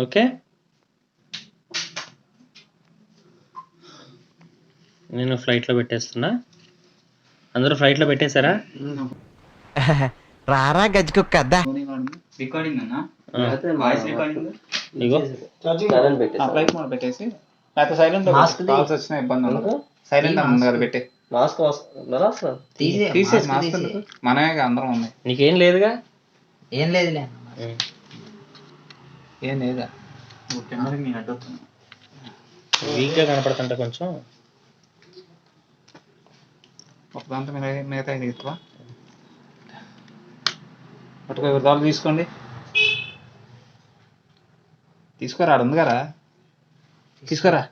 Okay, నేను ఫ్లైట్లో పెట్టేస్తున్నా. అందరూ ఫ్లైట్లో పెట్టేశారా? రారా గజ్జుకుక్క అద్దా. రికార్డింగ్ అన్నా, వాయిస్ రికార్డింగ్. ఇగో ఫ్లైట్ మోడ్ పెట్టేసి లేకపోతే సైలెంట్ కాల్స్ వచ్చినా ఇబ్బంది ఉండదు. సైలెంట్ ఉంది కదా పెట్టి మాస్క్ అసలు తీసేసి మాస్క్ ఎందుకు? మనమే అందరం ఉన్నాయి. నీకేం లేదుగా? ఏం లేదులే. ఏం లేదా? కెమెరా మీ అడ్డు వీక్గా కనపడుతుంటే కొంచెం ఒక దాంతో మిగతా తీసుకోవా. పట్టుకో, ఎవరి తీసుకోండి. తీసుకోరా, ఆడ ఉంది కదా, తీసుకోరా.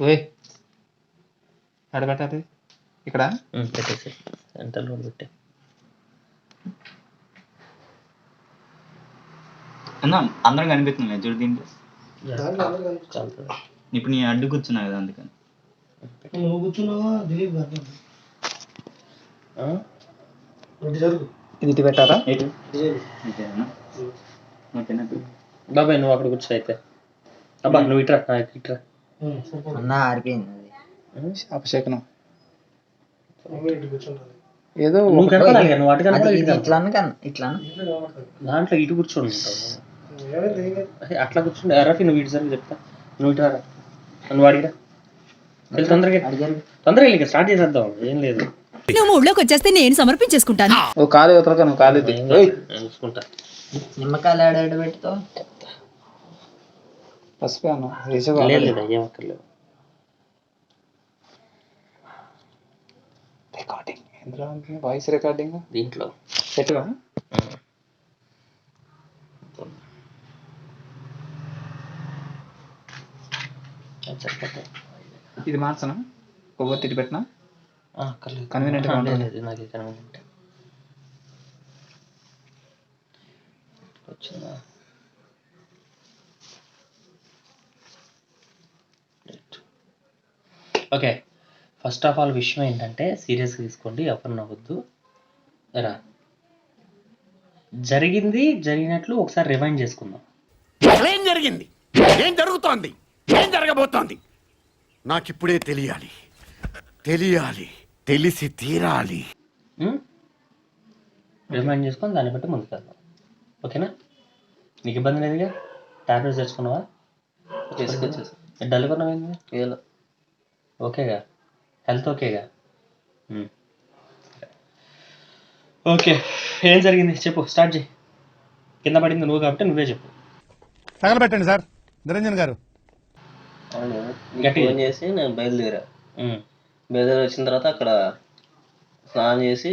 ఓయ్ ఆడ పెట్టాలి ఇక్కడ పెట్టేసి సెంటర్లో పెట్టే అన్నా. అందరం కనిపిస్తుంది చూడు దీంట్లో. ఇప్పుడు నీ అడ్డు కూర్చున్నా కదా, అందుకని. నువ్వు కూర్చున్నావా దిలీప్ గారు? ఇది ఇటు పెట్టారా? బాబాయ్ నువ్వు అక్కడ కూర్చో అయితే. అబ్బా నువ్వు ఇట్రా ఇట్రా. అన్న ఆరిపోయింది అపశకనం ఏదో నువ్వు కనపడాలి కదా, నువ్వు అటు కనపడాలి, ఇట్లా దాంట్లో ఇటు కూర్చొని ఉంటావు. అట్లా కూర్చుంటే రఫీ నువ్వు ఇటు సరిగ్గా చెప్తా. నువ్వు ఇటు రా, నువ్వు అడిగిరా. తొందరగా తొందరగా స్టార్ట్ చేసేద్దాం. ఏం లేదు, నువ్వు మూడులోకి వచ్చేస్తే నేను సమర్పించేసుకుంటాను. ఓ కాలు వదలక, నువ్వు కాలు చూసుకుంటా. నిమ్మకాయలు ఆడ పెట్టుతో పసుపు అన్న ఏం అక్కర్లేదు. రికార్డింగ్ ఎందులో ఉంటుంది? వాయిస్ రికార్డింగ్ దీంట్లో పెట్టుగా. ఇది మార్చనా? కొవ్వొత్తి ఇటు పెట్టినా కన్వీనియంట్ గా ఉంటుంది. నాకు కన్వీనియంట్ వచ్చిందా? ఓకే, ఫస్ట్ ఆఫ్ ఆల్ విషయం ఏంటంటే సీరియస్గా తీసుకోండి, ఎవరు నవ్వద్దు. రా, జరిగినట్లు ఒకసారి రివైండ్ చేసుకుందాం. ఏం జరిగింది, ఏం జరుగుతోంది, ఏం జరగబోతోంది నాకిప్పుడే తెలియాలి, తెలిసి తీరాలి. రిమైండ్ చేసుకొని దాన్ని బట్టి ముందుకు వెళ్దాం. ఓకేనా? నీకు ఇబ్బంది లేదుగా? టాబ్లెట్స్ తెచ్చుకున్నావా? తీసుకొచ్చేసి డల్ కొన్నావేంది? ఏదో ఓకేగా, హెల్త్ ఓకేగా? ఓకే, ఏం జరిగింది చెప్పు, స్టార్ట్ చేయి. కింద పడింది నువ్వు కాబట్టి నువ్వే చెప్పు. తగలబెట్టండి సార్ నిరంజన్ గారు. ఫోన్ చేసి నేను బయలుదేరి వచ్చిన తర్వాత అక్కడ స్నానం చేసి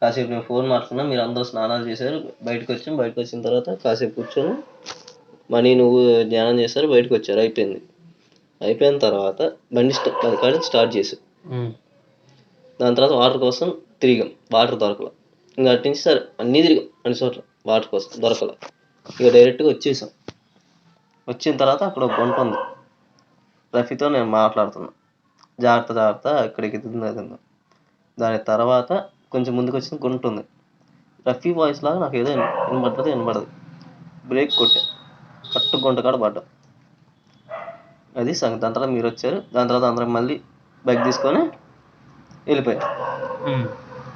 కాసేపు నేను ఫోన్ మాట్లాడుతున్నా, మీరు అందరూ స్నానాలు చేశారు, బయటకు వచ్చిన తర్వాత కాసేపు కూర్చొని మనీ నువ్వు ధ్యానం చేశారు, బయటకు వచ్చారు, అయిపోయిన తర్వాత బండి స్టార్ట్ చేసి దాని తర్వాత వాటర్ కోసం తిరిగాం. వాటర్ దొరకల, ఇంకా అటు నుంచి సరే అన్నీ తిరిగాం అన్ని చోట్ల, వాటర్ కోసం దొరకల. ఇక డైరెక్ట్గా వచ్చేసాం. వచ్చిన తర్వాత అక్కడ ఒక గుంట ఉంది, రఫీతో నేను మాట్లాడుతున్నా, జాగ్రత్త ఇక్కడికి తిందా. దాని తర్వాత కొంచెం ముందుకు వచ్చిన గుంట ఉంది, రఫీ వాయిస్ లాగా నాకు ఏదో వినబడదు. బ్రేక్ కొట్టా, కట్టు గుంట కాడ పడ్డా. అది సంగతి. దాని తర్వాత మీరు వచ్చారు, దాని తర్వాత అందరం మళ్ళీ బైక్ తీసుకొని వెళ్ళిపోయారు.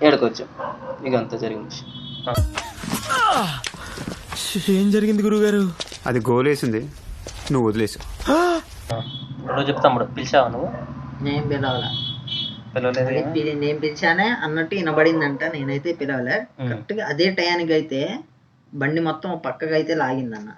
ఏడకొచ్చాం. ఇక అంతా జరిగింది. ఏం జరిగింది గురుగారు? అది గోలేసింది, నువ్వు వదిలేసావు. చెప్తాము. పిలిచావా నువ్వు? నేను పిలవలే. నేను పిలిచానే అన్నట్టు వినబడిందంట, నేనైతే పిలవలే. కరెక్ట్ గా అదే టయానికి అయితే బండి మొత్తం పక్కగా అయితే లాగిందన్న.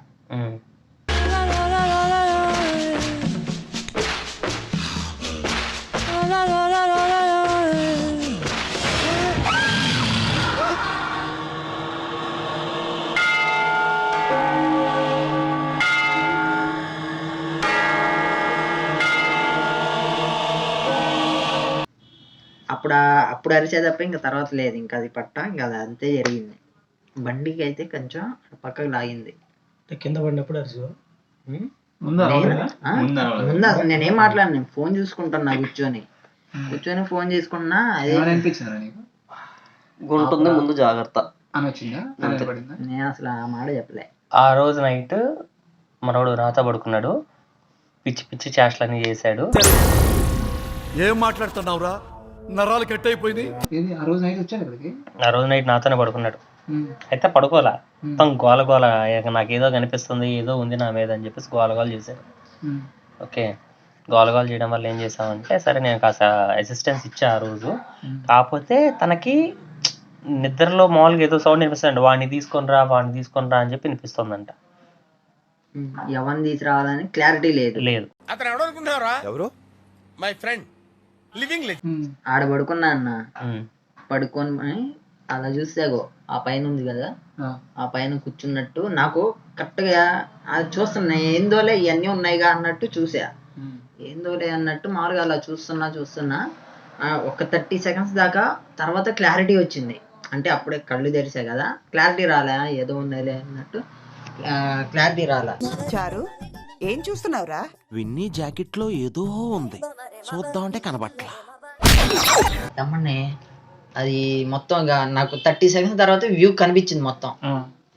అప్పుడు అరిచే తప్ప ఇంకా తర్వాత లేదు, ఇంకా అది పట్ట, ఇంకా అది అంతే జరిగింది. బండికి అయితే కొంచెం పక్కకు లాగింది. కింద పడినప్పుడు అరిచా? నేనేం మాట్లాడను, నేను ఫోన్ చూసుకుంటున్నా, కూర్చొని ఫోన్ చేసుకున్నా. అదే గుంటుంది ముందు జాగ్రత్త అని వచ్చిందా అని నిలబడిందా? నేను అసలు ఆ మాట చెప్పలే. ఆ రోజు నైట్ మనోడు నాతో పడుకున్నాడు, పిచ్చి పిచ్చి చేష్టలన్నీ చేశాడు. ఏం మాట్లాడుతున్నావురా? నరాలు కట్ అయిపోయింది. ఏంది ఆ రోజు నైట్ వచ్చాను ఇక్కడికి? ఆ రోజు నైట్ నాతోనే పడుకున్నాడు. అయితే పడుకోలా, మొత్తం గోల గోల, నాకు ఏదో కనిపిస్తుంది, ఏదో ఉంది నా మీద అని చెప్పేసి గోల గోల చేశాడు. ఓకే, గోల గోల చేయడం వల్ల ఏం చేసామంటే, సరే నేను కాస్త అసిస్టెన్స్ ఇచ్చా ఆ రోజు. కాకపోతే తనకి నిద్రలో మామూలుగా ఏదో సౌండ్ వినిపిస్తుంది, వాడిని తీసుకొని రా అని చెప్పి వినిపిస్తుందంట. ఎవరిని తీసుకురావాలని క్లారిటీ లేదు. అతను ఎవడనుకుంటున్నారా? ఎవరు? మై ఫ్రెండ్ లివింగ్ ఆడ పడుకున్నా అన్న, పడుకొని అలా చూసాగో ఆ పైన ఉంది కదా, ఆ పైన కూర్చున్నట్టు నాకు కరెక్ట్గా అది చూస్తున్నా, ఏందోలే ఇవన్నీ ఉన్నాయిగా అన్నట్టు చూసా. ఏందోలే అన్నట్టు మామూలుగా అలా చూస్తున్నా ఒక 30 seconds దాకా. తర్వాత క్లారిటీ వచ్చింది, అంటే అప్పుడే కళ్ళు తెరిసా కదా, క్లారిటీ రాలే, ఏదో ఉందిలే అన్నట్టు క్లారిటీ రాలే. చారు ఏం చూస్తున్నావురా? విన్నీ జాకెట్ లో ఏదో ఉంది, చూద్దామంటే కనబట్లా. తమ్మనే అది మొత్తం నాకు 30 seconds తర్వాత వ్యూ కనిపించింది మొత్తం.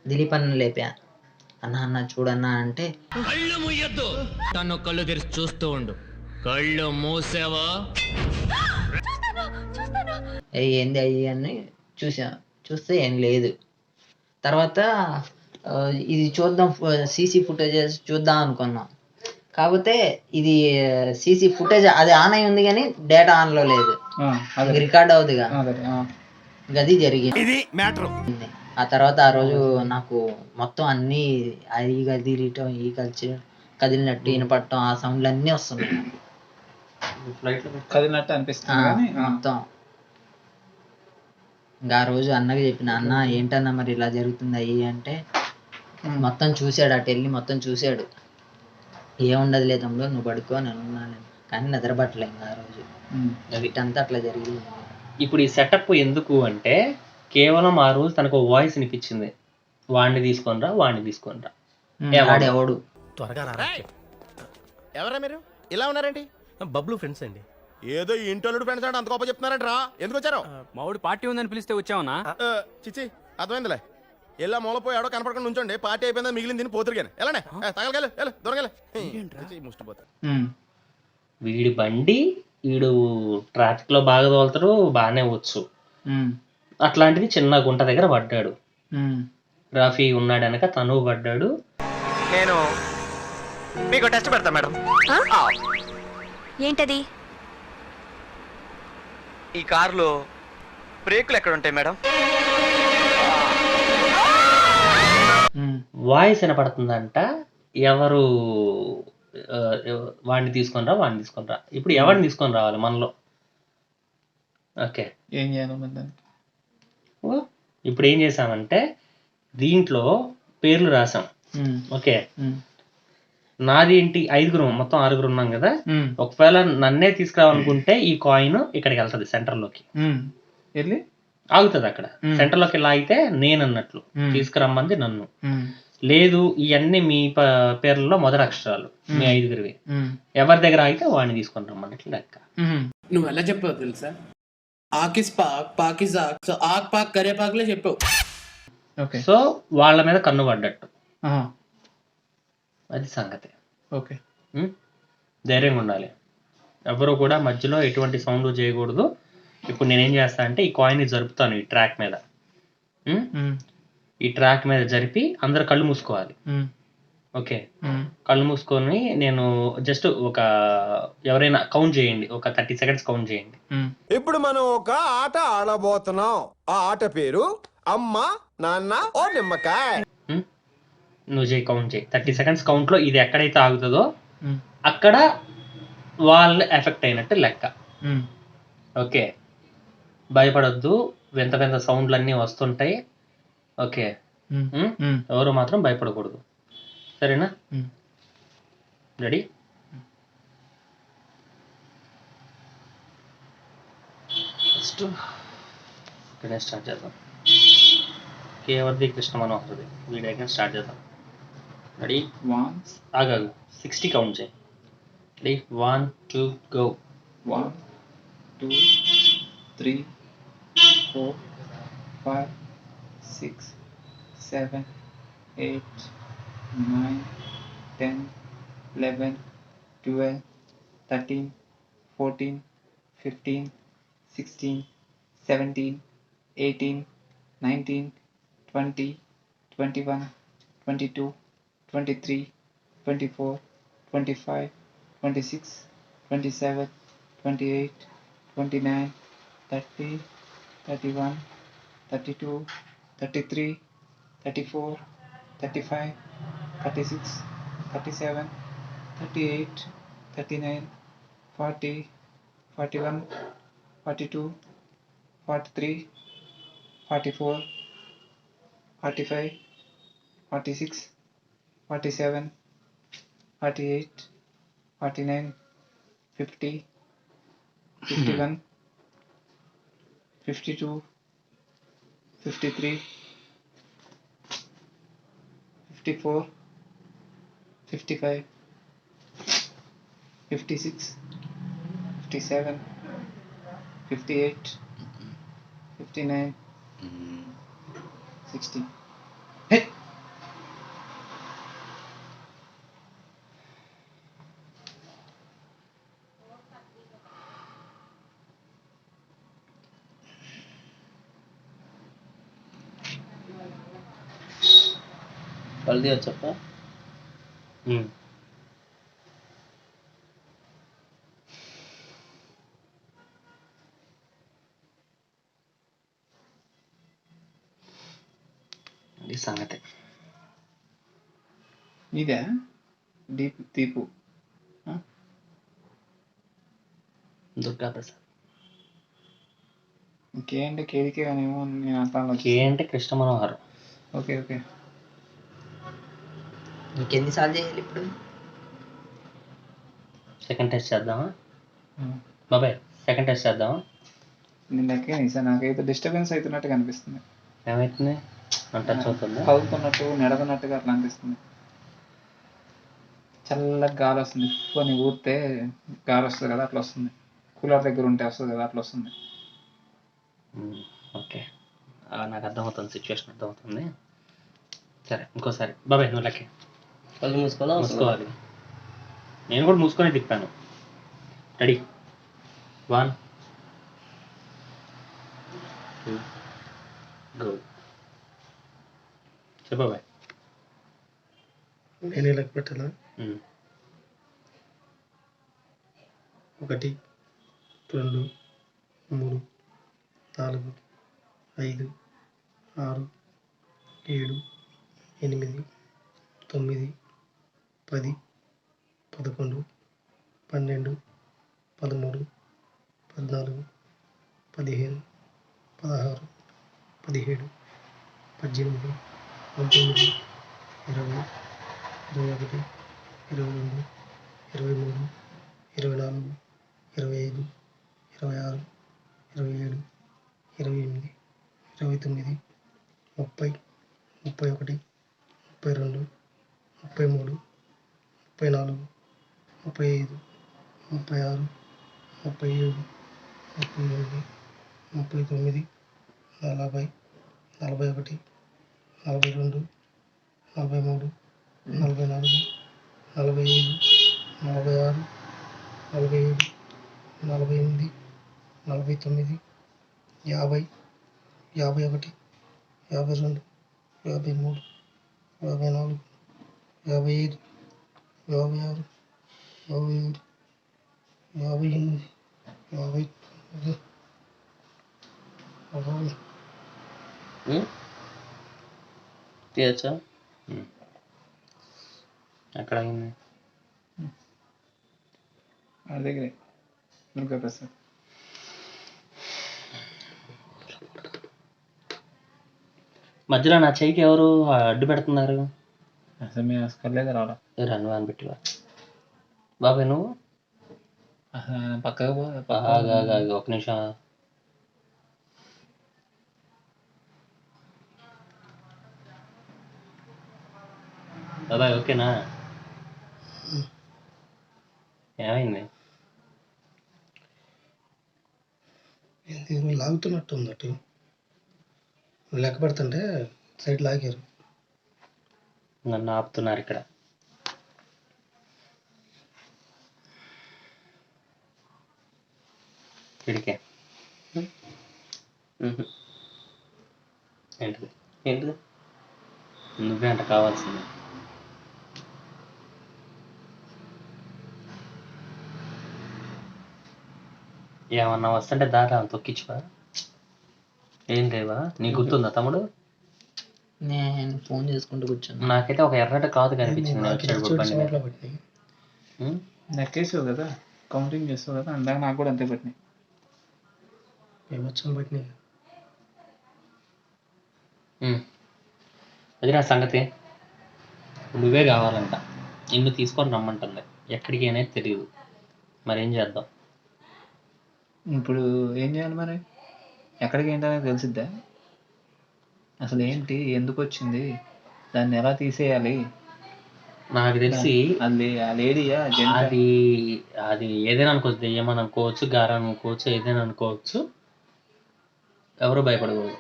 దిలీప్ అన్న లేపా, అన్న చూడన్నా అంటే, కళ్ళు మూయొద్దు, తను కళ్ళు తెరిచి చూస్తూ ఉండు, కళ్ళు మూసావా ఏంది అయ్యి అని చూస్తే ఏం లేదు. తర్వాత ఇది చూద్దాం, సీసీ ఫుటేజెస్ చూద్దాం అనుకున్నాం. కాకపోతే ఇది సీసీ ఫుటేజ్ అది ఆన్ అయి ఉంది కానీ డేటా ఆన్లో లేదు, రికార్డ్ అవుతుందిగా, గది జరిగింది. ఆ తర్వాత ఆ రోజు నాకు మొత్తం అన్నీ ఈ కదిలియటం, ఈ కదిలినట్టు వినపడటం, ఆ సౌండ్లు అన్నీ వస్తున్నాయి కదిలినట్టు అనిపిస్తుంది మొత్తం. ఇంకా ఆ రోజు అన్నకి చెప్పిన, అన్న ఏంటన్నా మరి ఇలా జరుగుతుంది అయ్యి అంటే, మొత్తం చూశాడు, అటు వెళ్ళి మొత్తం చూశాడు. ఏముండదు లేదు తమ్ముడు, నువ్వు పడుకో, నేను ఉన్నాను, కానీ నిద్రపట్టలే ఇంకా ఆ రోజు. వీటంతా అట్లా జరిగింది. ఇప్పుడు ఈ సెటప్ ఎందుకు అంటే, కేవలం ఆ రోజు తనకు వాయిస్ వినిపించింది, వాడిని తీసుకొనిరా. ఎవడు త్వరగా రా. ఎవరా మీరు ఇలా ఉన్నారేంటి? బబ్లు ఫ్రెండ్స్ అండి. ఏదో ఈ ఇంటోళ్ళుడు ఫ్రెండ్స్ అంటే అంత గొప్ప చెప్తున్నారంటరా. ఎందుకు వచ్చారు? మావుడు పార్టీ ఉందని పిలిస్తే వచ్చావునా? చిచ్చి అర్థమైందిలే. ఎలా మూలపోయి ఎవడో కనపడకుండా ఉంచండి, పార్టీ అయిపోయిందా మిగిలిన తిని పోతురు కానీ ఎలానే తగలగలు దొరగలే ముష్టిపోతా. వీడి బండి వీడు ట్రాఫిక్ లో బాగా తోలుతాడు, బాగానే వచ్చు. అట్లాంటిది చిన్న గుంట దగ్గర పడ్డాడు, రాఫీ ఉన్నాడు వెనక, తను పడ్డాడు. నేను మీకు టెస్ట్ పెడతా మేడం. ఏంటది? ఈ కారులో బ్రేకులు ఎక్కడ ఉంటాయి మేడం? వాయిస్ వినపడుతుందంట, ఎవరు వాడిని తీసుకొని రా. ఇప్పుడు ఎవరిని తీసుకొని రావాలి మనలో? ఓకే, ఏం చేయాలి? ఇప్పుడు ఏం చేసామంటే, దీంట్లో పేర్లు రాసాం. ఓకే, నాది ఏంటి, 5 మొత్తం 6 ఉన్నాం కదా. ఒకవేళ నన్నే తీసుకురావాలనుకుంటే ఈ కాయిన్ ఇక్కడికి వెళ్తుంది, సెంటర్లోకి ఆగుతుంది. అక్కడ సెంటర్లోకి ఇలా అయితే నేను అన్నట్లు, తీసుకురమ్మంది నన్ను. లేదు ఇవన్నీ మీ పేర్లలో మొదటి అక్షరాలు, మీ 5 ఎవరి దగ్గర అయితే వాడిని తీసుకొని రమ్మన్నట్లు లెక్క. నువ్వు ఎలా చెప్పావు తెలుసా? ఆకిస్ పాక్, పాకిస్ ఆక్, సో ఆక్ పాక్ కరేపాకులే చెప్పావు. సో వాళ్ళ మీద కన్ను పడ్డట్టు, అది సంగతి. ఓకే, ధైర్యంగా ఉండాలి, ఎవరు కూడా మధ్యలో ఎటువంటి సౌండ్ చేయకూడదు. ఇప్పుడు నేనేం చేస్తా అంటే, ఈ కాయిన్ జరుపుతాను ఈ ట్రాక్ మీద. ఈ ట్రాక్ మీద జరిపి అందరు కళ్ళు మూసుకోవాలి. ఓకే, కళ్ళు మూసుకొని నేను జస్ట్ ఎవరైనా కౌంట్ చేయండి, ఒక 30 seconds కౌంట్ చేయండి. ఇప్పుడు మనం ఒక ఆట ఆడబోతున్నాం. ఆ ఆట పేరు అమ్మ నాన్న ఓ నిమ్మకాయ. నువ్వు కౌంట్ చేయి, 30 seconds కౌంట్లో ఇది ఎక్కడైతే ఆగుతుందో అక్కడ వాళ్ళు ఎఫెక్ట్ అయినట్టు లెక్క. ఓకే, భయపడొద్దు, వింత వింత సౌండ్లు అన్నీ వస్తుంటాయి. ఓకే, ఎవరు మాత్రం భయపడకూడదు, సరేనా? రెడీ? ఫస్ట్ ఇక్కడే స్టార్ట్ చేద్దాం. కేవర్ది కృష్ణ మనోహర్ది వీడియో స్టార్ట్ చేద్దాం. రెడీ? ఆగాగు, 60 కౌంట్ చేయి. రెడీ? 1 2 గో. 1 2 3 4 5 6, 7, 8, 9, 10, 11, 12, 13, 14, 15, 16, 17, 18, 19, 20, 21, 22, 23, 24, 25, 26, 27, 28, 29, 30, 31, 32, 33, 34, 35, 36, 37, 38, 39, 40, 41, 42, 43, 44, 45, 46, 47, 48, 49, 50, 51, 52, 53, 54, 55, 56, 57, 58, 59, 60. Hey! కళ్ళు తీయచ్చప్ప. ఇది సంగతి. ఇదే దీపు దుర్గా ప్రసాద్. ఇంకేంటి కేడికే కానీ ఏమో నేను అంటాను. అంటే కృష్ణ మనోహర్. Okay okay. ఇంకెన్నిసార్లు చేయాలి ఇప్పుడు? సెకండ్ టెస్ట్ చేద్దామా బాబాయ్? సెకండ్ టెస్ట్ చేద్దామా? నేను లెక్కే సార్, నాకైతే డిస్టర్బెన్స్ అవుతున్నట్టుగా అనిపిస్తుంది. ఏమవుతుంది? టచ్ అవుతుందా? కదులుతున్నట్టు నడవనట్టుగా అట్లా అనిపిస్తుంది. చల్లగా గాలి వస్తుంది, కొన్ని ఊరితే గాలి వస్తుంది కదా అట్లా వస్తుంది. కూలర్ దగ్గర ఉంటే వస్తుంది కదా అట్లా వస్తుంది. ఓకే, నాకు అర్థమవుతుంది, సిచ్యువేషన్ అర్థమవుతుంది. సరే ఇంకోసారి బాబాయ్ నువ్వు లెక్క. కళ్ళు మూసుకోవాలి. నేను కూడా మూసుకొని తిప్పాను. రెడీ? 1 2 గో. చెప్పు బాబాయ్. నేనే లెక్క పెట్టాలా? 1 2 3 4 5 6 7 8 9 10 11 12 13 14 15 16 17 18 19 20 21 22 23 24 25 26 27 28 29 30 31 32 33 34 35 36 37 38 39 40 41 42 43 44 45 46 47 48 49 50 51 52 53 54 55 56 57 58 తీయచ్చా? ఎక్కడ అయింది? వాళ్ళ దగ్గరే దుర్గా ప్రసాద్. మధ్యలో నా చెయ్యికి ఎవరు అడ్డు పెడుతున్నారు? అసలు మేము అసలు రావడం. నువ్వు అని పెట్టివా బాబాయ్? నువ్వు పక్కకు ఒక నిమిషం. బాబాయ్ ఓకేనా? ఏమైంది? లాగుతున్నట్టు ఉంది అటు. లెక్క పెడుతుంటే సైడ్ లాగారు. నన్ను ఆపుతున్నారు ఇక్కడ. ఇడికే ఏంటిది ఏంటిది? నువ్వే అంట కావాల్సింది. ఏమన్నా వస్తుంటే దారా తొక్కించువా? ఏం లేవా? నీకు గుర్తుందా తమ్ముడు? నేను ఫోన్ చేసుకుంటూ కూర్చున్నా. నాకైతే ఒక ఎర్రటి క్లాత్ కనిపించింది వచ్చాడు బండి మీద. పట్టినాయి. నెక్కేసావు కదా, కౌంటింగ్ చేస్తావు కదా, అందాక నాకు కూడా అంతే పట్టినాయి. ఏమొచ్చాను పట్టినాయి. అది నా సంగతి. నువ్వే కావాలంట. నిన్ను తీసుకొని రమ్మంటుంది. ఎక్కడికి అనేది తెలియదు. మరేం చేద్దాం? ఇప్పుడు ఏం చేయాలి మరి? ఎక్కడికి ఏంటనేది తెలిసిద్దా? అసలు ఏంటి, ఎందుకు వచ్చింది, దాన్ని ఎలా తీసేయాలి? నాకు తెలిసి అది ఆ లేడీయా అది అది ఏదైనా అనుకోవచ్చు. దెయ్యమని అనుకోవచ్చు, గారం అనుకోవచ్చు, ఏదైనా అనుకోవచ్చు. ఎవరు భయపడకూడదు.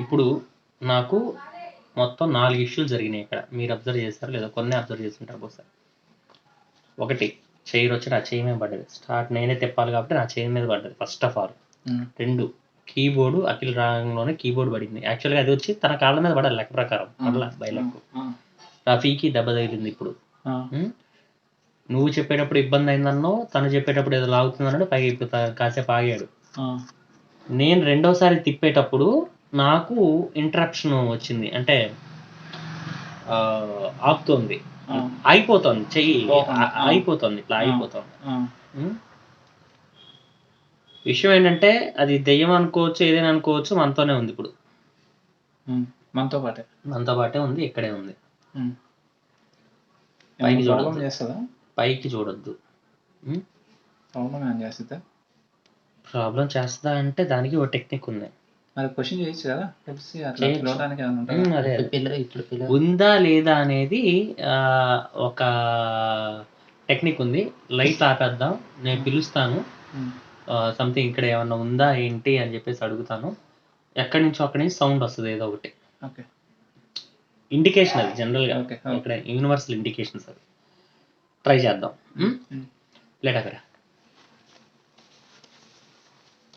ఇప్పుడు నాకు మొత్తం 4 ఇష్యూలు జరిగినాయి ఇక్కడ. మీరు అబ్జర్వ్ చేస్తారు లేదా? కొన్ని అబ్జర్వ్ చేస్తుంటారు బహుశా. 1, చైర్ వచ్చి నా చేయి మీద పడ్డది. స్టార్ట్ నేనే తిప్పాలి కాబట్టి నా చేయి మీద పడ్డది first of all. 2, keyboard Akhil రాగంలోనే కీబోర్డ్ పడింది. యాక్చువల్గా అది వచ్చి తన కాళ్ళ మీద పడాలి లెక్క ప్రకారం. మళ్ళా బయలకు రఫీకి దెబ్బ తగిలింది. ఇప్పుడు నువ్వు చెప్పేటప్పుడు ఇబ్బంది అయిందన్నో, తను చెప్పేటప్పుడు ఏదో లాగుతుందన్నాడు. పైగా ఇప్పుడు కాసేపు ఆగాడు. నేను రెండోసారి తిప్పేటప్పుడు నాకు ఇంటరప్షన్ వచ్చింది. అంటే ఆపుతోంది, ఆగిపోతుంది, చెయ్యి ఆగిపోతుంది, ఇట్లా ఆగిపోతుంది. విషయం ఏంటంటే అది దెయ్యం అనుకోవచ్చు, ఏదైనా అనుకోవచ్చు, మనతోనే ఉంది. ఇప్పుడు మనతో పాటే ఉంది, ఇక్కడే ఉంది. పైకి చూడొద్దు, పైకి చూడొద్దు. ప్రాబ్లం చేస్తుందా అంటే దానికి ఒక టెక్నిక్ ఉంది. అదే ఉందా లేదా అనేది ఒక టెక్నిక్ ఉంది. లైట్ ఆపేద్దాం, నేను పిలుస్తాను. సంథింగ్ ఇక్కడ ఏమన్నా ఉందా ఏంటి అని చెప్పేసి అడుగుతాను. ఎక్కడి నుంచో అక్కడి నుంచి సౌండ్ వస్తుంది, ఏదో ఒకటి ఇండికేషన్. అది జనరల్గా ఇక్కడ యూనివర్సల్ ఇండికేషన్స్. అది ట్రై చేద్దాం. లేట్ అక్కడ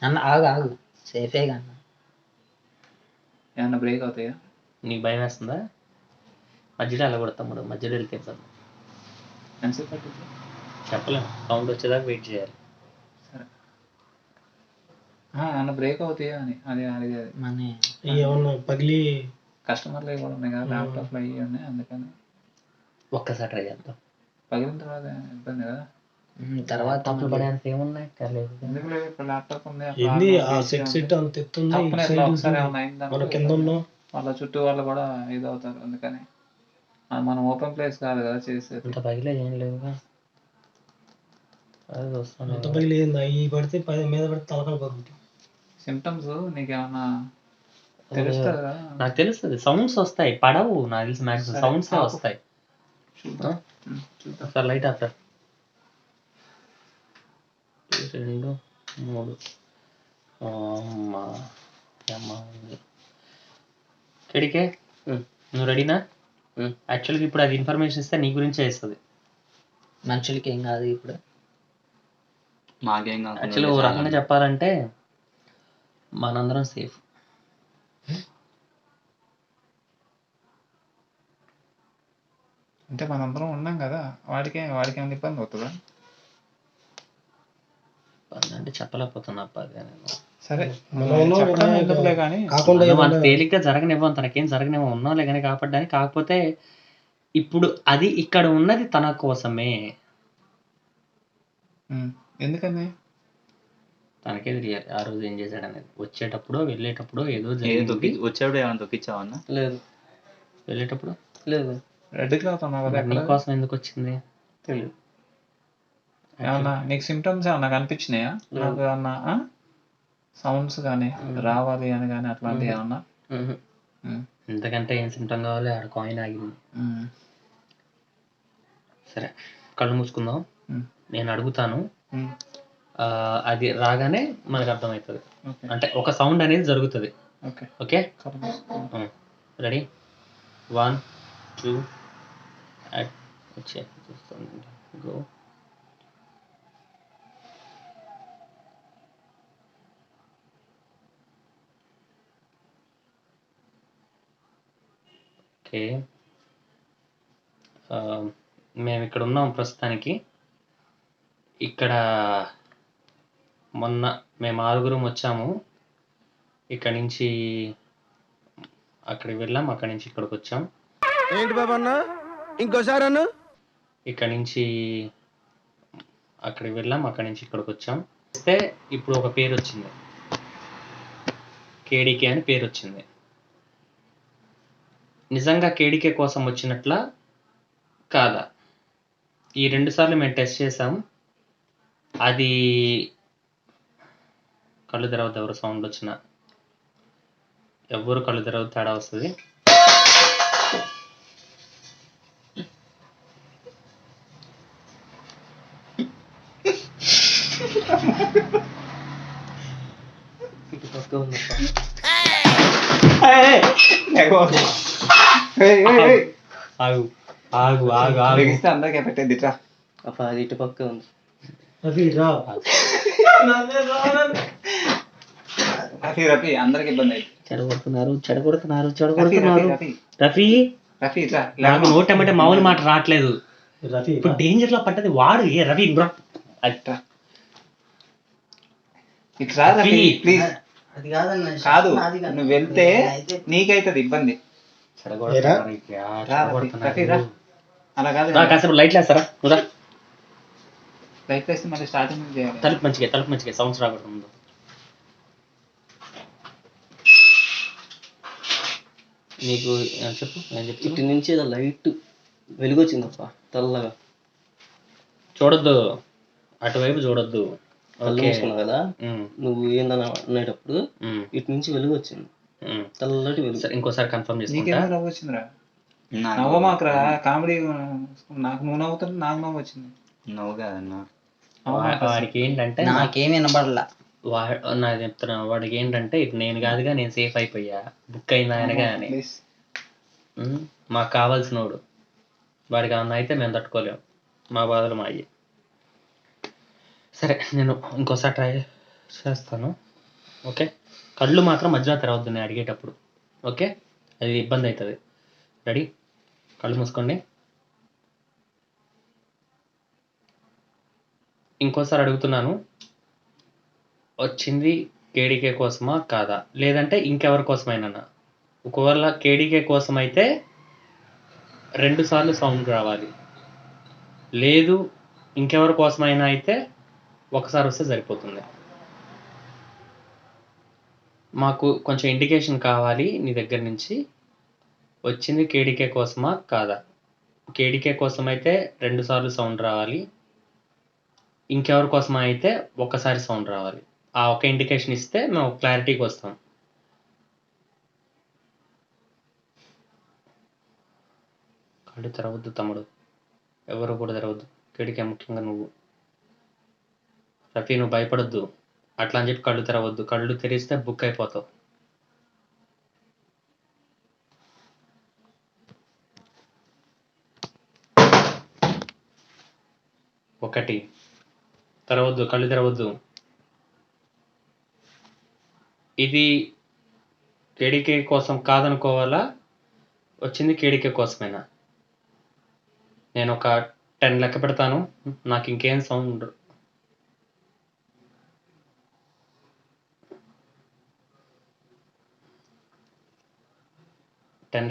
అన్న ఆగు సేఫేగా అన్న. ఏమన్నా బ్రేక్ అవుతాయా? నీకు భయం వేస్తుందా? మధ్యలో వెళ్ళకూడదు తమ్ముడు, మధ్యలో వెళ్తే చెప్పలేము. సౌండ్ వచ్చేదాకా వెయిట్ చేయాలి. సరే, ఏమన్నా బ్రేక్ అవుతాయా అని. అది మన ఏమన్నా పగిలి కస్టమర్లు కూడా ఉన్నాయి కదా, ల్యాప్టాప్లు అవి ఉన్నాయి, అందుకని ఒక్కసారి ట్రై చేద్దాం. పగిలిన తర్వాత ఇబ్బంది కదా. తర్వాత పడేంత ఏమున్నాయి? ఎందుకు ఇప్పుడు ల్యాప్టాప్ ఉంది, ఏంది ఆ సెట్ అంత ఎత్తుంది. ఒకసారి ఏమన్నా అయిందనుకో కింద ఉన్నాం, వాళ్ళ చుట్టూ వాళ్ళు కూడా ఇది అవుతారు. అందుకని మనం ఓపెన్ ప్లేస్ కాదు కదా చేసేది. అంత పగిలే ఏం లేవుగా. అది వస్తాను. అంత పగిలి అవి పడితే మీద పడితే తలకాయ పగులుతుంది. సిమ్టమ్స్ నీకేమన్నా తెలుస్తుంది కదా? నాకు తెలుస్తుంది, సౌండ్స్ వస్తాయి. పడవు నాకు తెలిసి, మ్యాక్సిమం సౌండ్స్ వస్తాయి. సార్ లైట్ ఆఫ్టర్ 2, 3 కెడికే నువ్వు రెడీనా? యాక్చువల్గా ఇప్పుడు అది ఇన్ఫర్మేషన్ ఇస్తే నీ గురించే ఇస్తుంది. మనుషులకి ఏం కాదు ఇప్పుడు, మాకేం కాదు. యాక్చువల్గా ఓ రకంగా చెప్పాలంటే మనందరం సేఫ్. అంటే మనందరం ఉన్నాం కదా, వాడికి ఏమైనా ఇబ్బంది అవుతుందా? అంటే చెప్పలేకపోతున్నా అప్ప. సరే, మన తేలిగ్గా జరగనివ్వం, తనకేం జరగనివ్వం, ఉన్నాంలే కానీ కాపాడడానికి. కాకపోతే ఇప్పుడు అది ఇక్కడ ఉన్నది తన కోసమే. ఎందుకని తనకే తెలియాలి ఆ రోజు ఏం చేశాడు అనేది. వచ్చేటప్పుడు వెళ్ళేటప్పుడు ఏదో వచ్చేటప్పుడు ఏమైనా తొక్కిచ్చావన్నా? లేదు. వెళ్ళేటప్పుడు లేదు. రెడ్ క్లాత్ ఉన్నావు కదా, నీకోసం ఎందుకు వచ్చింది తెలియదు. ఏమన్నా నీకు సిమ్టమ్స్ ఏమన్నా కనిపించినాయా? నాకు ఏమన్నా సౌండ్స్ కానీ రావాలి అని కానీ అట్లాంటివి ఏమన్నా? ఇంతకంటే ఏం సిమ్టమ్ కావాలి? ఆడ కాయిన్ ఆగింది. సరే, కళ్ళు మూసుకుందాం, నేను అడుగుతాను. అది రాగానే మనకు అర్థమవుతుంది. అంటే ఒక సౌండ్ అనేది జరుగుతుంది. ఓకే. ఓకే, కళ్ళు మూసుకో. రెడీ 1 2 వచ్చే చూస్తాను గో. ఓకే, మేము ఇక్కడ ఉన్నాం ప్రస్తుతానికి. ఇక్కడ మొన్న మేము 6గురం వచ్చాము. ఇక్కడ నుంచి అక్కడికి వెళ్ళాం, అక్కడి నుంచి ఇక్కడికి వచ్చాం. ఏంటి బాబా అన్న ఇంకోసారి అన్న ఇక్కడ నుంచి అక్కడికి వెళ్ళాం, అక్కడి నుంచి ఇక్కడికి వచ్చాం. వస్తే ఇప్పుడు ఒక పేరు వచ్చింది, కేడీకే అని పేరు వచ్చింది. నిజంగా కేడీకే కోసం వచ్చినట్లా కాదా? ఈ 2 సార్లు మేము టెస్ట్ చేసాం. అది కళ్ళు తెరవద్దు, ఎవరు సౌండ్ వచ్చినా ఎవరు కళ్ళు తెరవద్దు, తేడా వస్తుంది. ఇటు పక్క ఉందప్ప. ఆగు ఆగు ఆగు ఆగు. అందరికీ పెట్టేది ఇట్రా. అప్ప అది ఇటు పక్క ఉంది. రఫీ రా. రఫీ రఫీ అందరికి ఇబ్బంది అయింది. చెడగొడుతున్నారు. రఫీ రఫీ, రఫీ ఇట్లా. నాకు నోటమంటే మామూలు మాట రావట్లేదు. రఫీ ఇప్పుడు డేంజర్ లో పడ్డది వాడు. ఏ రవి బ్రో, ఇట్రా ఇట్రా రఫీ ప్లీజ్. అది కాదన్న కాదు, నాది కాదు. నువ్వు వెళ్తే అయితే నీకైతుంది ఇబ్బంది. చెడగొడుతున్నారు. రా రఫీ రా. అలా కాదు, కాసేపు లైట్లు వేస్తారా? ఉదా లైట్ వేస్తే మళ్ళీ స్టార్టింగ్ నుంచి చేయాలి. తలుపు మంచిగా సౌండ్స్ రాకూడదు. నీకు చెప్పు, నేను చెప్తాను. ఇటు నుంచి ఏదో లైట్ వెలుగు వచ్చిందప్ప, తెల్లగా. చూడొద్దు, అటువైపు చూడొద్దు. కళ్ళు మూసుకున్నావు కదా నువ్వు ఏందని అనేటప్పుడు ఇటు నుంచి వెలుగు వచ్చింది, తెల్లటి వెలుగు. ఇంకోసారి కన్ఫర్మ్ చేసుకుంటా. నీకేమో నవ్వు వచ్చిందిరా. నవ్వమాకరా, కామెడీ. నాకు నువ్వు నవ్వుతుంటే నాకు నవ్వు వచ్చింది. నవ్వు కాదన్నా, వాడికి ఏంటంటే నాకేమి వినపడలా. నాకు చెప్తున్నా, వాడికి ఏంటంటే ఇప్పుడు నేను కాదుగా, నేను సేఫ్ అయిపోయా, బుక్ అయిన ఆయనగా అని. మాకు కావాల్సినోడు. వాడికి ఏమన్నా అయితే మేము తట్టుకోలేము, మా బాధలు మా అయ్యి. సరే, నేను ఇంకోసారి ట్రై చేస్తాను. ఓకే, కళ్ళు మాత్రం మధ్యలో తెరవద్దు నేను అడిగేటప్పుడు. ఓకే, అది ఇబ్బంది అవుతుంది. రెడీ, కళ్ళు మూసుకోండి. ఇంకోసారి అడుగుతున్నాను, వచ్చింది కేడీకే కోసమా కాదా, లేదంటే ఇంకెవరి కోసమైనా? ఒకవేళ కేడీకే కోసం అయితే 2 సార్లు సౌండ్ రావాలి, లేదు ఇంకెవరి కోసమైనా అయితే ఒకసారి వస్తే సరిపోతుంది. మాకు కొంచెం ఇండికేషన్ కావాలి నీ దగ్గర నుంచి. వచ్చింది కేడీకే కోసమా కాదా? కేడీకే కోసం అయితే 2 సార్లు సౌండ్ రావాలి, ఇంకెవరి కోసం అయితే ఒక్కసారి సౌండ్ రావాలి. ఆ ఒక ఇండికేషన్ ఇస్తే మేము క్లారిటీకి వస్తాం. కళ్ళు తెరవద్దు తమ్ముడు, ఎవరు కూడా తెరవద్దు. కేడీకే ముఖ్యంగా నువ్వు. రఫీ, నువ్వు భయపడొద్దు అట్లా అని చెప్పి కళ్ళు తెరవద్దు. కళ్ళు తెరిస్తే బుక్ అయిపోతావు. ఒకటి, తెరవద్దు, కళ్ళు తెరవద్దు. ఇది కేడీకే కోసం కాదనుకోవాలా, వచ్చింది కేడీకే కోసమేనా? నేను ఒక 10 లెక్క పెడతాను, నాకు ఇంకేం సౌండ్.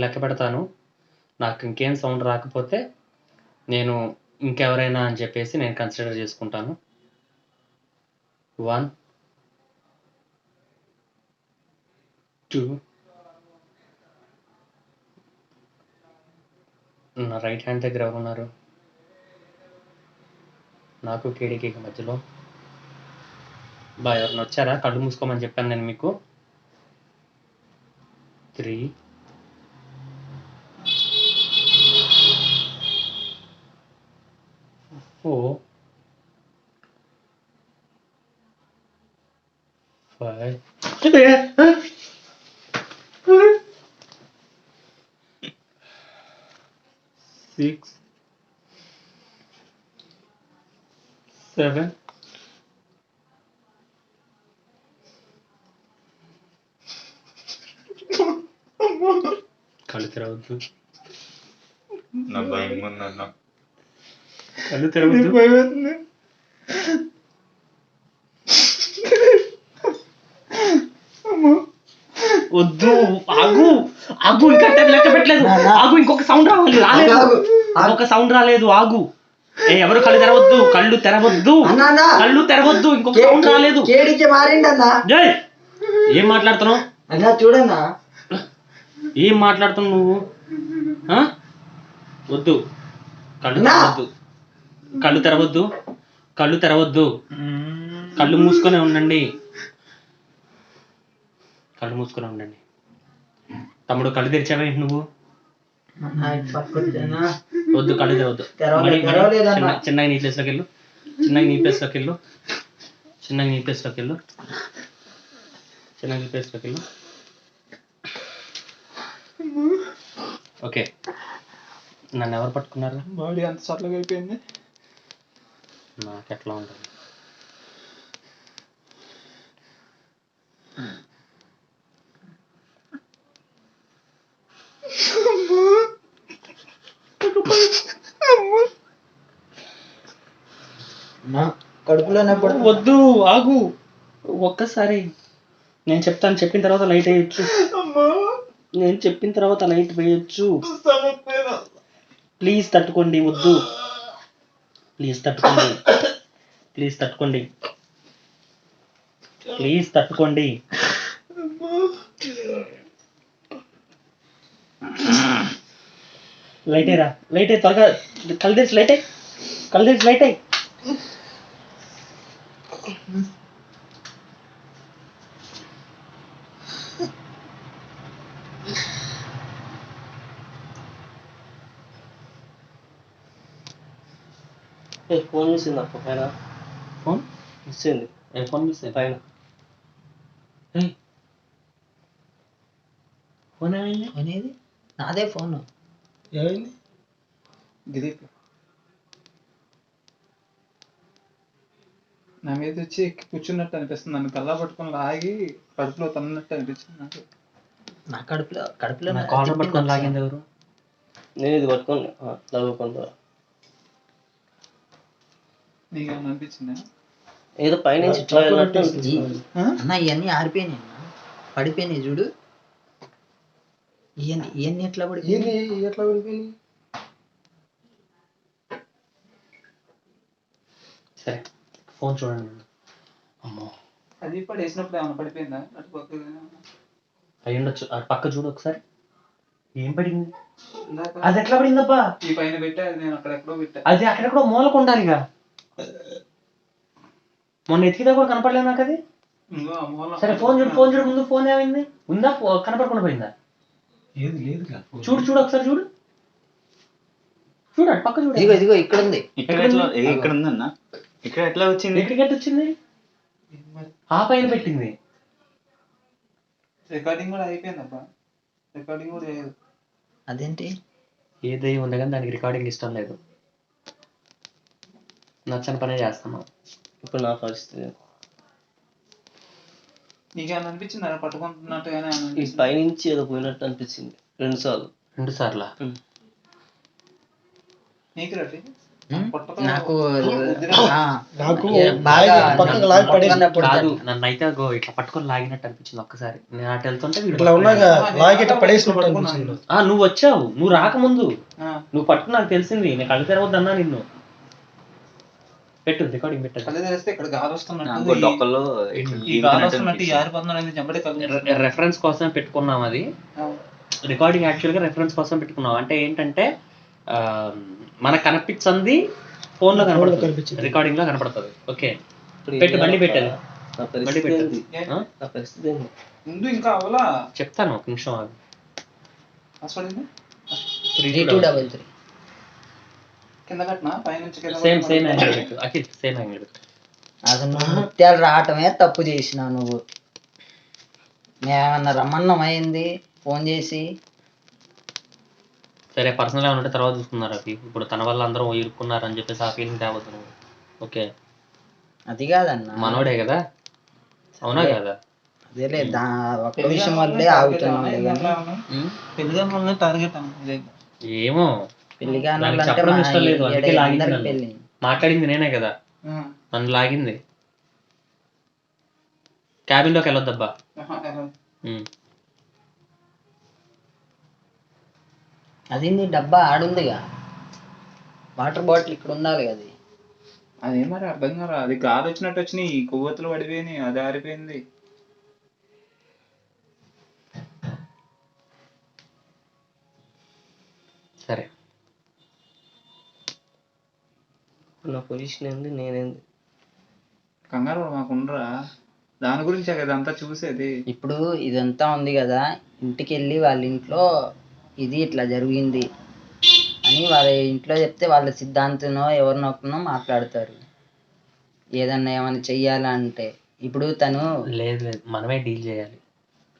లెక్క పెడతాను, నాకు ఇంకేం సౌండ్ రాకపోతే నేను ఇంకెవరైనా అని చెప్పేసి నేను కన్సిడర్ చేసుకుంటాను. 1 2. నా రైట్ హ్యాండ్ దగ్గర ఎవరున్నారు? నాకు కేడీకి మధ్యలో ఎవరిని వచ్చారా? కళ్ళు మూసుకోమని చెప్పాను నేను మీకు. 3 4 5 6 7 కళ్ళు తెరవద్దు, నా భయం ఉందన్న. కళ్ళు తెరవద్దు. వద్దు, ఆగు ఆగు, ఇంకా టైం లెక్క పెట్టలేదు. ఆగు, ఇంకొక సౌండ్ రావాలి. రాలేదు, ఇంకొక సౌండ్ రాలేదు. ఆగు. ఎవరు కళ్ళు తెరవద్దు, కళ్ళు తెరవద్దు, కళ్ళు తెరవద్దు. ఇంకొక సౌండ్ రాలేదు. జై, ఏం మాట్లాడుతున్నావు అన్నా? చూడన్నా, ఏం మాట్లాడుతున్నావు నువ్వు? వద్దు, కళ్ళు తెరవద్దు, కళ్ళు తెరవద్దు, కళ్ళు తెరవద్దు. కళ్ళు మూసుకొని ఉండండి, కళ్ళు మూసుకొని ఉండండి. తమ్ముడు కళ్ళు తెరిచావేంటి నువ్వు? వద్దు, కళ్ళు తెరవద్దు. చిన్నగా నీ ప్లేస్లోకి వెళ్ళు, చిన్నగా నీ ప్లేస్లోకి వెళ్ళు, చిన్నగా నీ ప్లేస్లోకి వెళ్ళు, చిన్నగా నీ ప్లేస్లోకి వెళ్ళు. ఓకే, నన్ను ఎవరు పట్టుకున్నారు? బాడీ అంత చల్లగా అయిపోయింది. నాకు ఎట్లా ఉంటుంది? కడుపులోనే వద్దు, ఆగు ఒక్కసారి. నేను చెప్తాను, చెప్పిన తర్వాత లైట్ వేయచ్చు. నేను చెప్పిన తర్వాత లైట్ వేయచ్చు. ప్లీజ్ తట్టుకోండి. వద్దు, ప్లీజ్ తట్టుకోండి, ప్లీజ్ తట్టుకోండి, ప్లీజ్ తట్టుకోండి. లైట్ అయ్యరా, లైట్ అయ్యి త్వరగా. కళ్ళు తెరిచి లైట్ అయ్యి, కళ్ళు తెరిచి లైట్ అయ్యి. ఫోన్ మిస్ అయింది అక్క పైన. ఫోన్ మిస్ అయింది. ఫోన్ మిస్ అయ్యి పైన ఫోన్ ఏమైంది? అనేది నాదే ఫోన్. ఏమైంది? దిలీప్ నా మీద వచ్చి ఎక్కి కూర్చున్నట్టు అనిపిస్తుంది. నన్ను కల్లా పట్టుకొని లాగి కడుపులో తన్నట్టు అనిపించింది నాకు. నా కడుపులో నా కాలర్ పట్టుకొని లాగింది ఎవరు? నేను ఇది పట్టుకొని లాగకుండా నీకు ఏమైనా అనిపించిందా? ఏదో పైనుంచి ఇట్లా వెళ్ళినట్టు అనిపించింది. అన్న ఇవన్నీ ఆరిపోయినాయి అన్న, పడిపోయినాయి చూడు. ఇవన్నీ ఎట్లా పడిపోయినాయి? ఎట్లా పడిపోయింది? సరే, ఫోన్ చూడండి. అమ్మో, అది పడేసినప్పుడు ఏమైనా పడిపోయిందా? అటు పక్క అయి ఉండొచ్చు. అటు పక్క చూడు ఒకసారి. ఏం పడింది? అది ఎట్లా పడిందబ్బా? ఈ పైన పెట్టా, నేను అక్కడెక్కడో పెట్టా. అది అక్కడెక్కడో మూలకు ఉండాలిగా. మొన్న ఎతికితే కూడా కనపడలేదు నాకు అది. ఇంకో ఆ మూల. సరే, ఫోన్ చూడు, ఫోన్ చూడు ముందు. ఫోన్ ఏమైంది? ఉందా? కనపడకుండా పోయిందా? ఏది లేదుగా. చూడు చూడు ఒకసారి చూడు, చూడు అటు పక్క చూడు. ఇదిగో ఇక్కడ ఉంది. ఇక్కడ ఎట్లా, ఇక్కడ ఉందన్న, ఇక్కడ ఎట్లా వచ్చింది? ఎక్కడికి ఎట్లా వచ్చింది? ఆ పైన పెట్టింది. రికార్డింగ్ కూడా అయిపోయిందబ్బా, రికార్డింగ్ కూడా చేయదు. అదేంటి? ఏ దయ్యం ఉంది కానీ దానికి రికార్డింగ్ ఇష్టం లేదు. నచ్చని పనే చేస్తున్నాం. ఇప్పుడు నా పరిస్థితి నీకేమైనా అనిపించింది అలా పట్టుకుంటున్నట్టుగానే? ఈ పైనుంచి ఏదో పోయినట్టు అనిపించింది 2 సార్లు. 2 సార్లా? నీకు రటి నాకు నాకు బాగా పక్కకు లాగి పడేసి కాదు, నన్ను అయితే ఇట్లా పట్టుకొని లాగినట్టు అనిపించింది ఒక్కసారి. నేను అటు వెళ్తుంటే వీడు ఇట్లా ఉన్నాగా లాగి ఇట్లా పడేసినట్టు అనిపించింది. నువ్వు వచ్చావు, నువ్వు రాకముందు నువ్వు పట్టుకు నాకు తెలిసింది. నేను కళ్ళు తెరవద్దన్నా నిన్ను. పెట్టు, రికార్డింగ్ పెట్టదు. కళ్ళు తెరిస్తే ఇక్కడ గాలి నాకు వస్తున్నట్టు, డొక్కల్లో ఈ గాలి వస్తున్నట్టు యారిపోతున్నది చెంబడి కళ్ళు. రెఫరెన్స్ కోసం పెట్టుకున్నాం అది. రికార్డింగ్ యాక్చువల్గా రెఫరెన్స్ కోసం పెట్టుకున్నాం. అంటే ఏంటంటే మనకు కనిపించింది ఫోన్ లో కనపడుతుంది, రికార్డింగ్ లో కనపడుతుంది. ఓకే, పెట్టు, మళ్ళీ పెట్టేది. నా మళ్ళీ పరిస్థితి పెట్టేది. ఏంటి? నా పరిస్థితి ఏంటి? ముందు ఇంకా అవలా చెప్తాను, ఒక నిమిషం ఆగు. హాస్పిటల్ 3233 కింద కట్టినా పైనుంచి కింద సేమ్ సేమ్ యాంగిల్ పెట్టు అఖిల్, సేమ్ యాంగిల్ పెట్టు. అసలు నువ్వు ముత్యాలు రావటమే తప్పు చేసినావు నువ్వు. మేమన్నా రమ్మన్నం అయింది ఫోన్ చేసి. సరే పర్సనల్గా ఉంటే తర్వాత చూసుకున్నారు అవి. ఇప్పుడు తన వల్ల అందరూ ఇరుక్కున్నారు అని చెప్పేసి ఆ ఫీలింగ్ తేవద్దు నువ్వు. ఓకే, అది కాదన్న, మనోడే కదా, అవునా కదా? అదేలే ఒక్క విషయం వల్లే ఆగుతున్నాం పెళ్లి టార్గెట్ ఏమో పెళ్లి దానికి కాని చెప్పడం ఇష్టం లేదు, అందుకే లాగింది అందరికి నన్ను. పెళ్లి. మాట్లాడింది నేనే కదా, నన్ను లాగింది. క్యాబిన్లోకి వెళ్ళొద్దబ్బా. అది నీ డబ్బా ఆడుందిగా, వాటర్ బాటిల్ ఇక్కడ ఉండాలి కదా. అదే మరి అర్థం కాదు, అది గాలి వచ్చినట్టు వచ్చినాయి, కొవ్వొత్తులు పడిపోయినాయి, అది ఆరిపోయింది. సరే నా పొజిషన్ ఏంది, నేనేంది? కంగారు మాకు ఉండరా, దాని గురించే కదా అంతా చూసేది. ఇప్పుడు ఇదంతా ఉంది కదా, ఇంటికి వెళ్ళి వాళ్ళ ఇంట్లో ఇది ఇట్లా జరిగింది అని వాళ్ళ ఇంట్లో చెప్తే వాళ్ళ సిద్ధాంతనో ఎవరినొకరినో మాట్లాడతారు, ఏదన్నా ఏమైనా చెయ్యాలంటే. ఇప్పుడు తను లేదు లేదు, మనమే డీల్ చేయాలి.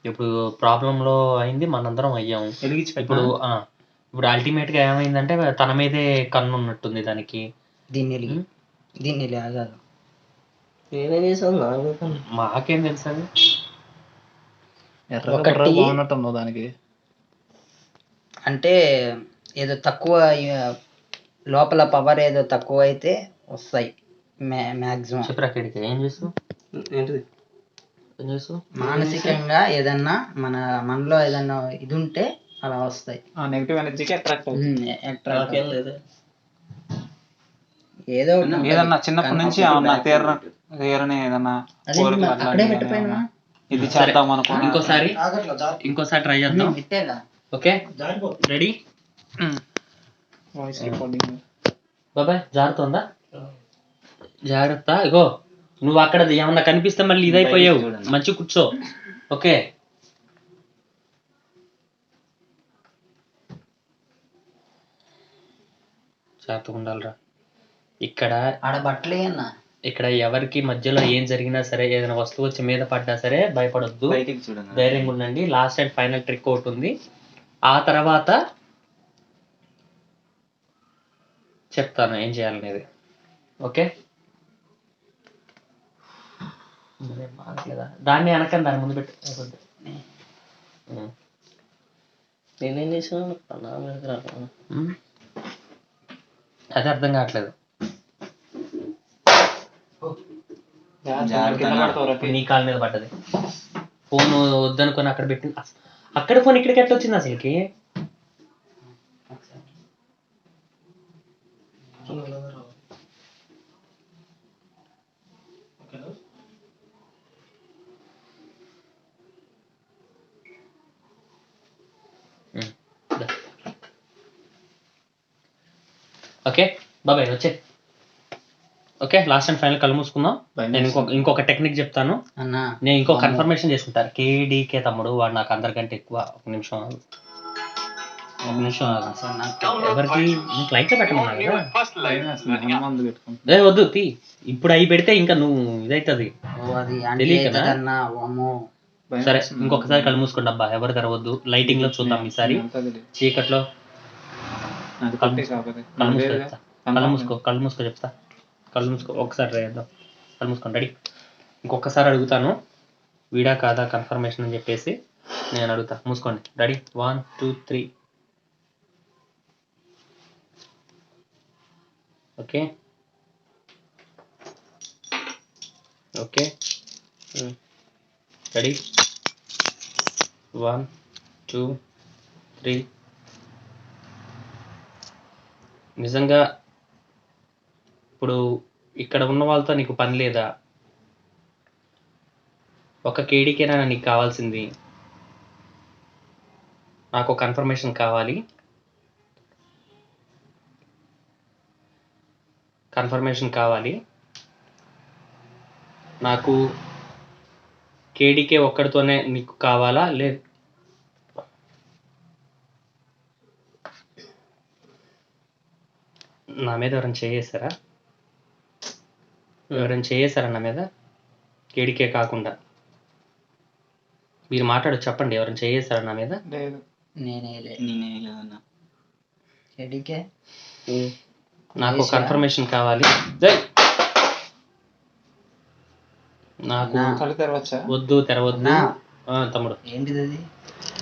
ఇప్పుడు ప్రాబ్లంలో అయింది మనందరం అయ్యాము. ఇప్పుడు ఇప్పుడు అల్టిమేట్గా ఏమైందంటే తన మీదే కన్ను ఉన్నట్టుంది దానికి. దీన్ని లాగాలి. నేనేం చేసాను? మాకేం తెలుసు అది. ఒకటి బాగున్నట్టు దానికి అంటే ఏదో తక్కువ, లోపల పవర్ ఏదో తక్కువ అయితే వస్తాయి మ్యాక్సిమం. చెప్పరాకేడికి ఏం చేస్తావు? ఏంటిది? ఏం చేస్తావు? మానసికంగా ఏదన్నా మనలో ఏదన్నా ఇది ఉంటే అలా వస్తాయి. నెగిటివ్ ఎనర్జీకి అట్రాక్ట్ నాకేం లేదు. ఏదో ఏదన్నా చిన్నప్పటి నుంచి తీరని ఏదన్నా అక్కడే పెట్టిపోయినా ఇది చేద్దాం అనుకో. ఇంకోసారి ట్రై చేద్దాం. Okay, ready? Voice recording. బాబాయ్ జాగ్రత్త ఉందా? జాగ్రత్త. ఇగో నువ్వు అక్కడ ఏమన్నా కనిపిస్తే మళ్ళీ ఇదైపోయావు, మంచి కూర్చో. ఓకే, జాగ్రత్తగా ఉండాలిరా. ఇక్కడ ఆడ బట్టలే అన్న, ఇక్కడ ఎవరికి మధ్యలో ఏం జరిగినా సరే, ఏదైనా వస్తువు వచ్చి మీద పడ్డా సరే భయపడొద్దు, ధైర్యంగా ఉండండి. లాస్ట్ అండ్ ఫైనల్ ట్రిక్ ఒకటి ఉంది, ఆ తర్వాత చెప్తాను ఏం చేయాలనేది. ఓకే, దాన్ని అనకండి, దాని ముందు పెట్టి. నేనేం చేసాను? అదే అర్థం కావట్లేదు. నీ కాళ్ళ మీద పడ్డది, ఫోన్ వద్దనుకొని అక్కడ పెట్టింది. అక్కడ ఫోన్ ఇక్కడికి ఎట్లా వచ్చింది అసలుకి? ఓకే బాబాయ్ వచ్చే. ఓకే, లాస్ట్ అండ్ ఫైనల్ కళ్ళు మూసుకుందాం. నేను ఇంకొక టెక్నిక్ చెప్తాను, నేను ఇంకో కన్ఫర్మేషన్ చేసుకుంటాను. కేడీకే తమ్ముడు వాడు నాకు అందరికంటే ఎక్కువ. ఒక నిమిషం ఎవరికి లైట్ పెట్టమన్నా వద్దు తీ. ఇప్పుడు అవి పెడితే ఇంకా నువ్వు ఇదైతుంది తెలియకనా? సరే ఇంకొకసారి కళ్ళు మూసుకోండి అబ్బా, ఎవరు తెరవద్దు. లైటింగ్ లో చూద్దాం ఈసారి, చీకట్లో. కళ్ళు మూసుకో చెప్తా. కళ్ళు మూసుకో, ఒకసారి ట్రై చేద్దాం. కళ్ళు మూసుకోండి, రెడీ? ఇంకొకసారి అడుగుతాను, వీడా కాదా కన్ఫర్మేషన్ అని చెప్పేసి నేను అడుగుతా. మూసుకోండి, రెడీ? 1 2 3. Okay okay, ready? 1 2 3. నిజంగా ఇప్పుడు ఇక్కడ ఉన్న వాళ్ళతో నీకు పని లేదా? ఒక కేడీకేనా నీకు కావాల్సింది? నాకు కన్ఫర్మేషన్ కావాలి, కన్ఫర్మేషన్ కావాలి. నాకు కేడీకే ఒక్కడితోనే నీకు కావాలా? లేదు నా మీద ఎవరైనా చేసారా? ఎవరైనా చేసారా నా మీద? కేడీకే కాకుండా మీరు మాట్లాడచ్చు, చెప్పండి. ఎవరైనా చేసారా నా మీద? లేదు, నేనే నేనేదన్నా కేడీకే నాకు కన్ఫర్మేషన్ కావాలి. జై నాకు కళ్ళు తెరవచ్చా? వద్దు, తెరవద్దు. తమ్ముడు ఏంటిది అది?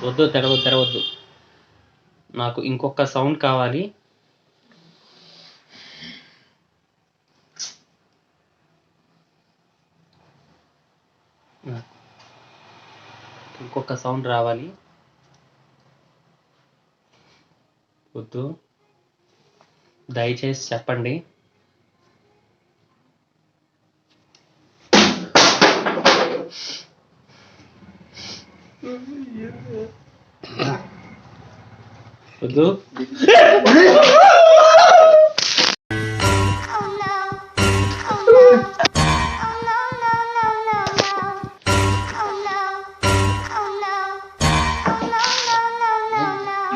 వద్దు, తెరవద్దు. నాకు ఇంకొక సౌండ్ కావాలి. ఇంకొక సౌండ్ రావాలి. వద్దు, దయచేసి చెప్పండి. వద్దు.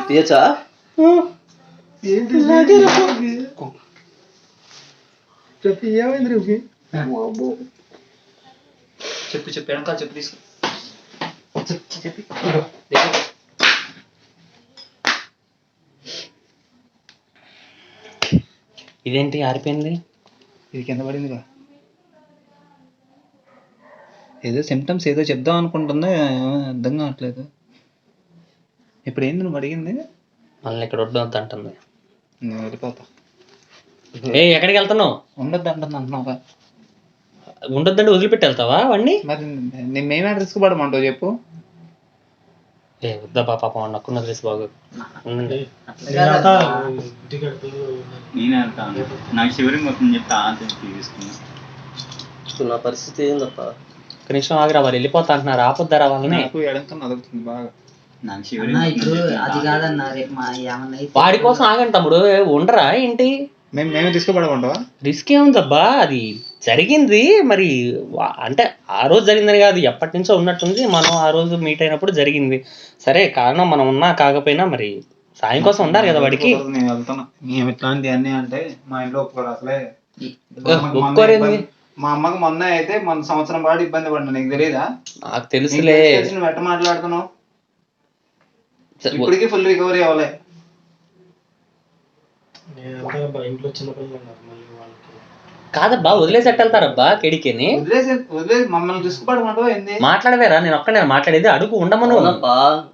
తీయచ్చా? ఏమైంది రేపు? చెప్పు వెనకాల చెప్పు తీసుకో. ఇదేంటి ఆరిపోయింది? ఇది కింద పడిందిగా. ఏదో సిమ్టమ్స్ ఏదో చెప్దాం అనుకుంటుందో అర్థం కావట్లేదు. ఇప్పుడు ఏంది నువ్వు అడిగింది? మళ్ళీ ఇక్కడ వద్దు అంటుంది. నేను వెళ్ళిపోతా. ఎక్కడికి వెళ్తున్నావు? ఉండొద్దు అంటుంది అంటున్నావుగా. ఉండొద్దంటే వదిలిపెట్టి వెళ్తావా వాడిని? మరి మేమే రిస్క్ పడమంటావు చెప్పు. వద్దా పాప నక్కున్న డ్రెస్ బాగు. నేనే వెళ్తాను. నాకు శివరింగ్ మొత్తం చెప్తా తీసుకున్నా. నా పరిస్థితి ఏందప్ప? ఒక నిమిషం ఆగిరా, వాళ్ళు వెళ్ళిపోతా అంటున్నారు. ఆపొద్దారా వాళ్ళని? నాకు ఎడంకన్నా అదుగుతుంది బాగా. నాకు ఇప్పుడు అది కాదన్నా, రేపు మా ఏమన్నా వాడి కోసం ఆగండి తమ్ముడు. ఉండరా ఏంటి? మేమే రిస్క్ పడమంటావా? రిస్క్ ఏముందబ్బా, అది జరిగింది. మరి అంటే ఆ రోజు జరిగిందని కాదు, ఎప్పటి నుంచో ఉన్నట్టుంది. మనం ఆ రోజు మీట్ అయినప్పుడు జరిగింది. సరే, కారణం మనం ఉన్నా కాకపోయినా మరి సాయం కోసం ఉండాలి కదా వాడికి. నేను వెళ్తాను. మేము ఇట్లాంటి అన్నీ అంటే మా ఇంట్లో ఒప్పుకోరు అసలే. ఒప్పుకోరేంది? మా అమ్మకి మొన్న అయితే మొన్న సంవత్సరం పాటు ఇబ్బంది పడినా, నీకు తెలియదా? నాకు తెలుసులే. నువ్వు ఎట్ట మాట్లాడుతున్నావు? ఇప్పటికీ ఫుల్ రికవరీ అవ్వలే. ఇంట్లో చిన్నపిల్లలు ఉన్నారు, మళ్ళీ వాళ్ళకి కాదబ్బా, వదిలేసి ఎట్ట వెళ్తారబ్బా కెడికేని? వదిలేసి మమ్మల్ని రిస్క్ పడమంటావా ఏంది? మాట్లాడవేరా? నేను ఒక్కడే మాట్లాడేది. అడుగు, ఉండమను.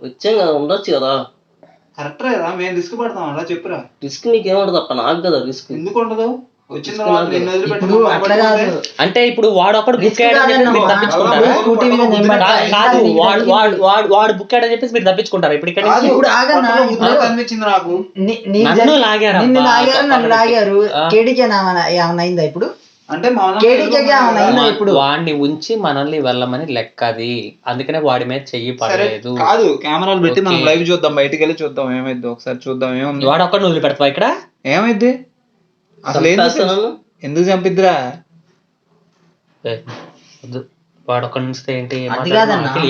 వచ్చాం కదా, ఉండొచ్చు కదా. కరెక్ట్ కదా, మేము రిస్క్ పడతాం అలా చెప్పురా. రిస్క్ నీకేముండదు అప్ప, నాకు కదా రిస్క్. ఎందుకు ఉండదు? వచ్చిన అంటే ఇప్పుడు వాడు ఒకడు బుక్ అయ్యాడని చెప్పేసి మీరు తప్పించుకుంటారా? కాదు, వాడు బుక్ అయ్యాడని చెప్పేసి మీరు తప్పించుకుంటారా? ఇప్పుడు ఇక్కడ అనిపించింది నాకు. నన్ను లాగారు, నన్ను లాగారు. కేడీకే ఏమన్నా అయిందా ఇప్పుడు? అంటే ఇప్పుడు వాడిని ఉంచి మనల్ని వెళ్ళమని లెక్క అది. అందుకనే వాడి మీద చెయ్యి పడలేదు. కాదు, కెమెరాలు పెట్టి మనం లైవ్ చూద్దాం, బయటికి వెళ్ళి చూద్దాం ఏమైంది ఒకసారి చూద్దాం. ఏముంది? వాడు ఒక్కడిని వదిలిపెడతావా ఇక్కడ? ఏమైంది అసలు? ఎందుకు చంపిద్దిరా? వాడు ఒక్కడి నుంచి ఏంటి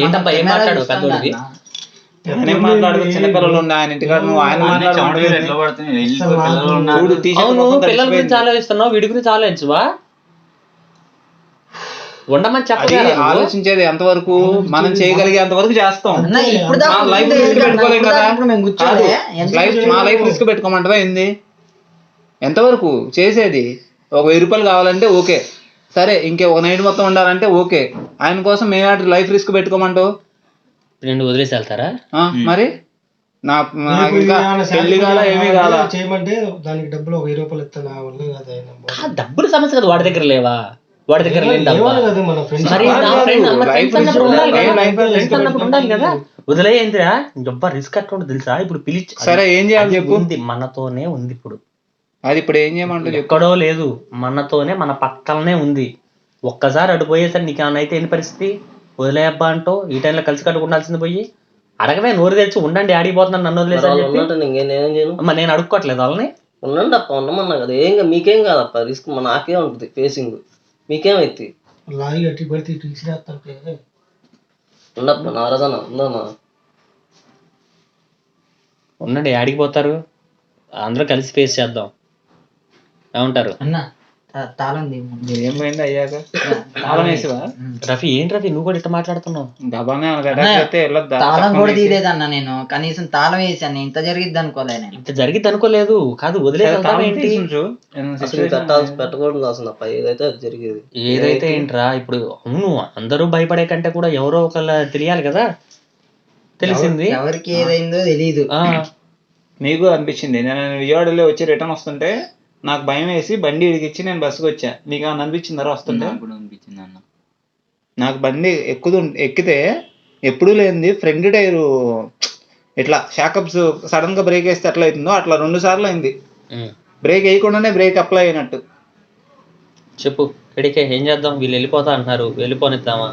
ఏంటబ్బా, ఏం మాట్లాడు పెద్దోడిది? మాట్లాడు, చిన్నపిల్లలు ఉన్నాయి ఆయన ఇంటికాడ. నువ్వు ఆయన పిల్లల గురించి ఆలోచిస్తున్నావు, వీడి గురించి ఆలోచించువా? ఉండమని చెప్పాలి. ఆలోచించేది ఎంతవరకు మనం చేయగలిగే అంతవరకు చేస్తాం. లైఫ్ రిస్క్ పెట్టుకోలేం కదా. మా లైఫ్ రిస్క్ పెట్టుకోమంటావా ఏంది? ఎంతవరకు చేసేది? ఒక 1000 రూపాయలు కావాలంటే ఓకే, సరే. ఇంకే ఒక నైట్ మొత్తం ఉండాలంటే ఓకే. ఆయన కోసం మేము లైఫ్ రిస్క్ పెట్టుకోమంటావు? రెండు వదిలేసి వెళ్తారా? మరి పెళ్లి కాల ఏమీ కాల చేయమంటే దానికి డబ్బులు ఒక 1000 రూపాయలు ఇస్తాను. డబ్బులు సమస్య కదా, వాడి దగ్గర లేవా? వాడి దగ్గర ఉండాలి కదా. వదిలేయందిరా, జబ్బా రిస్క్ అట్లా తెలుసా? ఇప్పుడు పిలిచి సరే ఏం చేయాలి చెప్పు. మనతోనే ఉంది ఇప్పుడు. అది ఇప్పుడు ఏం చేయమంటారు? ఎక్కడో లేదు, మనతోనే, మన పక్కలనే ఉంది. ఒక్కసారి అటు పోయేసరి నీకు ఏమైనా అయితే ఏంటి పరిస్థితి? వదిలేయబ్బా అంటూ ఈ టైంలో కలిసి కట్టుకు ఉండాల్సింది పోయి అడగవే, నోరు తెచ్చి ఉండండి ఆడిపోతున్నాను నన్ను వదిలేసి. నేను అడుక్కోవట్లేదు వాళ్ళని. ఉండండి అప్ప, ఉండమన్నా కదా. మీకేం కాదప్ప, రిస్క్ నాకే ఉంటుంది ఫేసింగ్. మీకేమైతే ఉండప్ప, నారదనా ఉందన్నా. ఉండండి, ఆడికి పోతారు, అందరూ కలిసి ఫేస్ చేద్దాం. ఏమంటారు? అన్నా తాళం తీయమని. ఏం పోయింది అయ్యాక తాళం వేసివా? రఫీ ఏంటి రఫీ నువ్వు కూడా ఇట్లా మాట్లాడుతున్నావు? గబానే అయితే వెళ్ళొద్దా? తాళం కూడా తీయలేదన్న నేను, కనీసం తాళం వేసాను. ఇంత జరిగిద్ది అనుకోలే నేను. ఇంత జరిగిద్ది అనుకోలేదు. కాదు వదిలేసి తాళం ఏంటి? తీసుంచు. అసలు పెట్టకూడదు అసలు, పై అయితే అది జరిగేది. ఏదైతే ఏంట్రా ఇప్పుడు. అవును, అందరూ భయపడే కంటే కూడా ఎవరో ఒకళ్ళ తెలియాలి కదా. తెలిసింది ఎవరికి ఏదైందో తెలీదు. మీకు అనిపించింది నేను విజయవాడలో వచ్చి రిటర్న్ వస్తుంటే నాకు భయం వేసి బండి ఇడికిచ్చి నేను బస్సుకి వచ్చా. మీకు ఏమన్నా అనిపించిందా వస్తుంటే? అనిపించింది అన్న. నాకు బండి ఎక్కితే ఎప్పుడూ లేనిది ఫ్రంట్ టైరు ఇట్లా షాకప్స్ సడన్ గా బ్రేక్ వేస్తే ఎట్లా అవుతుందో అట్లా 2 సార్లు అయింది. బ్రేక్ వేయకుండానే బ్రేక్ అప్లై అయినట్టు. చెప్పు ఎడికే ఏం చేద్దాం? వీళ్ళు వెళ్ళిపోతా అంటున్నారు, వెళ్ళిపోనిద్దామా?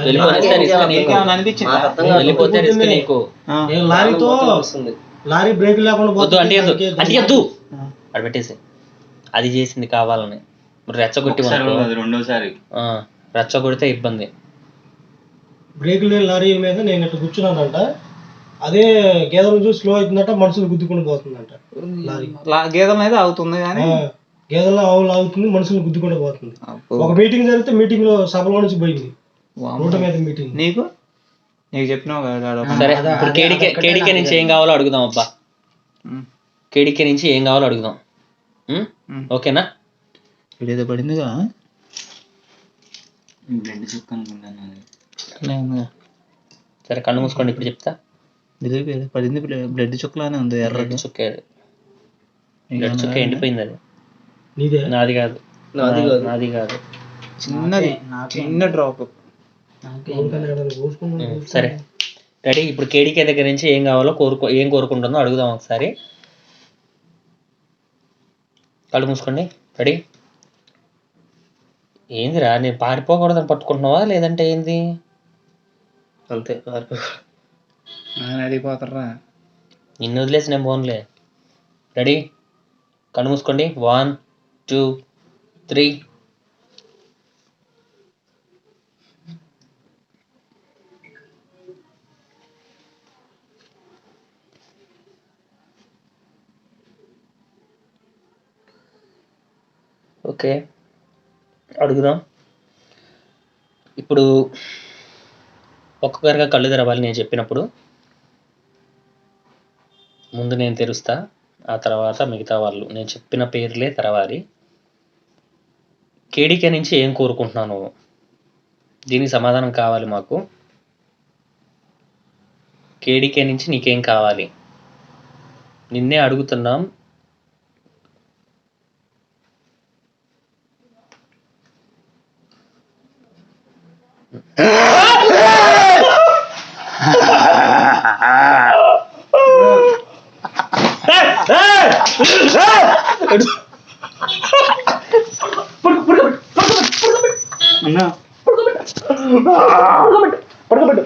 వెళ్ళిపోతే రిస్క్ నీకు. లారీతో లారీ బ్రేక్ లేకుండా వద్దు అంటే అది పెట్టేసి. అది చేసింది కావాలని. రెచ్చగొట్టి రెండోసారి రెచ్చగొడితే ఇబ్బంది. బ్రేక్ లేని లారీ మీద నేను ఇట్లా కూర్చున్నానంట, అదే గేదెలను చూసి స్లో అవుతుందంట, మనుషులు గుద్దుకుని పోతుందంట. గేదెలను అయితే అవుతుంది కానీ గేదెల్లో ఆవులు ఆగుతుంది, మనుషులు గుద్దుకుంటూ పోతుంది. ఒక మీటింగ్ జరిగితే మీటింగ్ లో సభలో నుంచి పోయింది రోడ్డు మీద మీటింగ్. నీకు చెప్పినావు కదా. సరే ఇప్పుడు కేడీకే నుంచి ఏం కావాలో అడుగుదాం అబ్బా. కేడీకే నుంచి ఏం కావాలో అడుగుదాం. ఓకేనా? ఇదేదో పడిందిగా. బ్లడ్ చుక్క అనుకుంటాను. సరే కళ్ళు మూసుకోండి, ఇప్పుడు చెప్తా. పడింది బ్లడ్ చుక్కలానే ఉంది. ఎర్ర చుక్క బ్లడ్ చుక్క ఎండిపోయింది. అది నీదే? నాది కాదు. చిన్న డ్రాప్. సరే రెడీ. ఇప్పుడు కేడీకే దగ్గర నుంచి ఏం కావాలో ఏం కోరుకుంటుందో అడుగుదాం ఒకసారి. కళ్ళు మూసుకోండి. రెడీ? ఏందిరా నేను పారిపోకూడదని పట్టుకుంటున్నావా లేదంటే ఏంది? అంతే, అడిగిపోతారా? నిన్ను వదిలేసి నేను పోన్లే. రెడీ? కళ్ళు మూసుకోండి. 1 2 3. ఓకే, అడుగుదాం. ఇప్పుడు ఒక్కొక్కరిగా కళ్ళు తెరవాలి నేను చెప్పినప్పుడు. ముందు నేను తెరుస్తా, ఆ తర్వాత మిగతా వాళ్ళు నేను చెప్పిన పేర్లే తెరవాలి. కేడీకే నుంచి ఏం కోరుకుంటున్నాను, దీనికి సమాధానం కావాలి మాకు. కేడీకే నుంచి నీకేం కావాలి? నిన్నే అడుగుతున్నాం.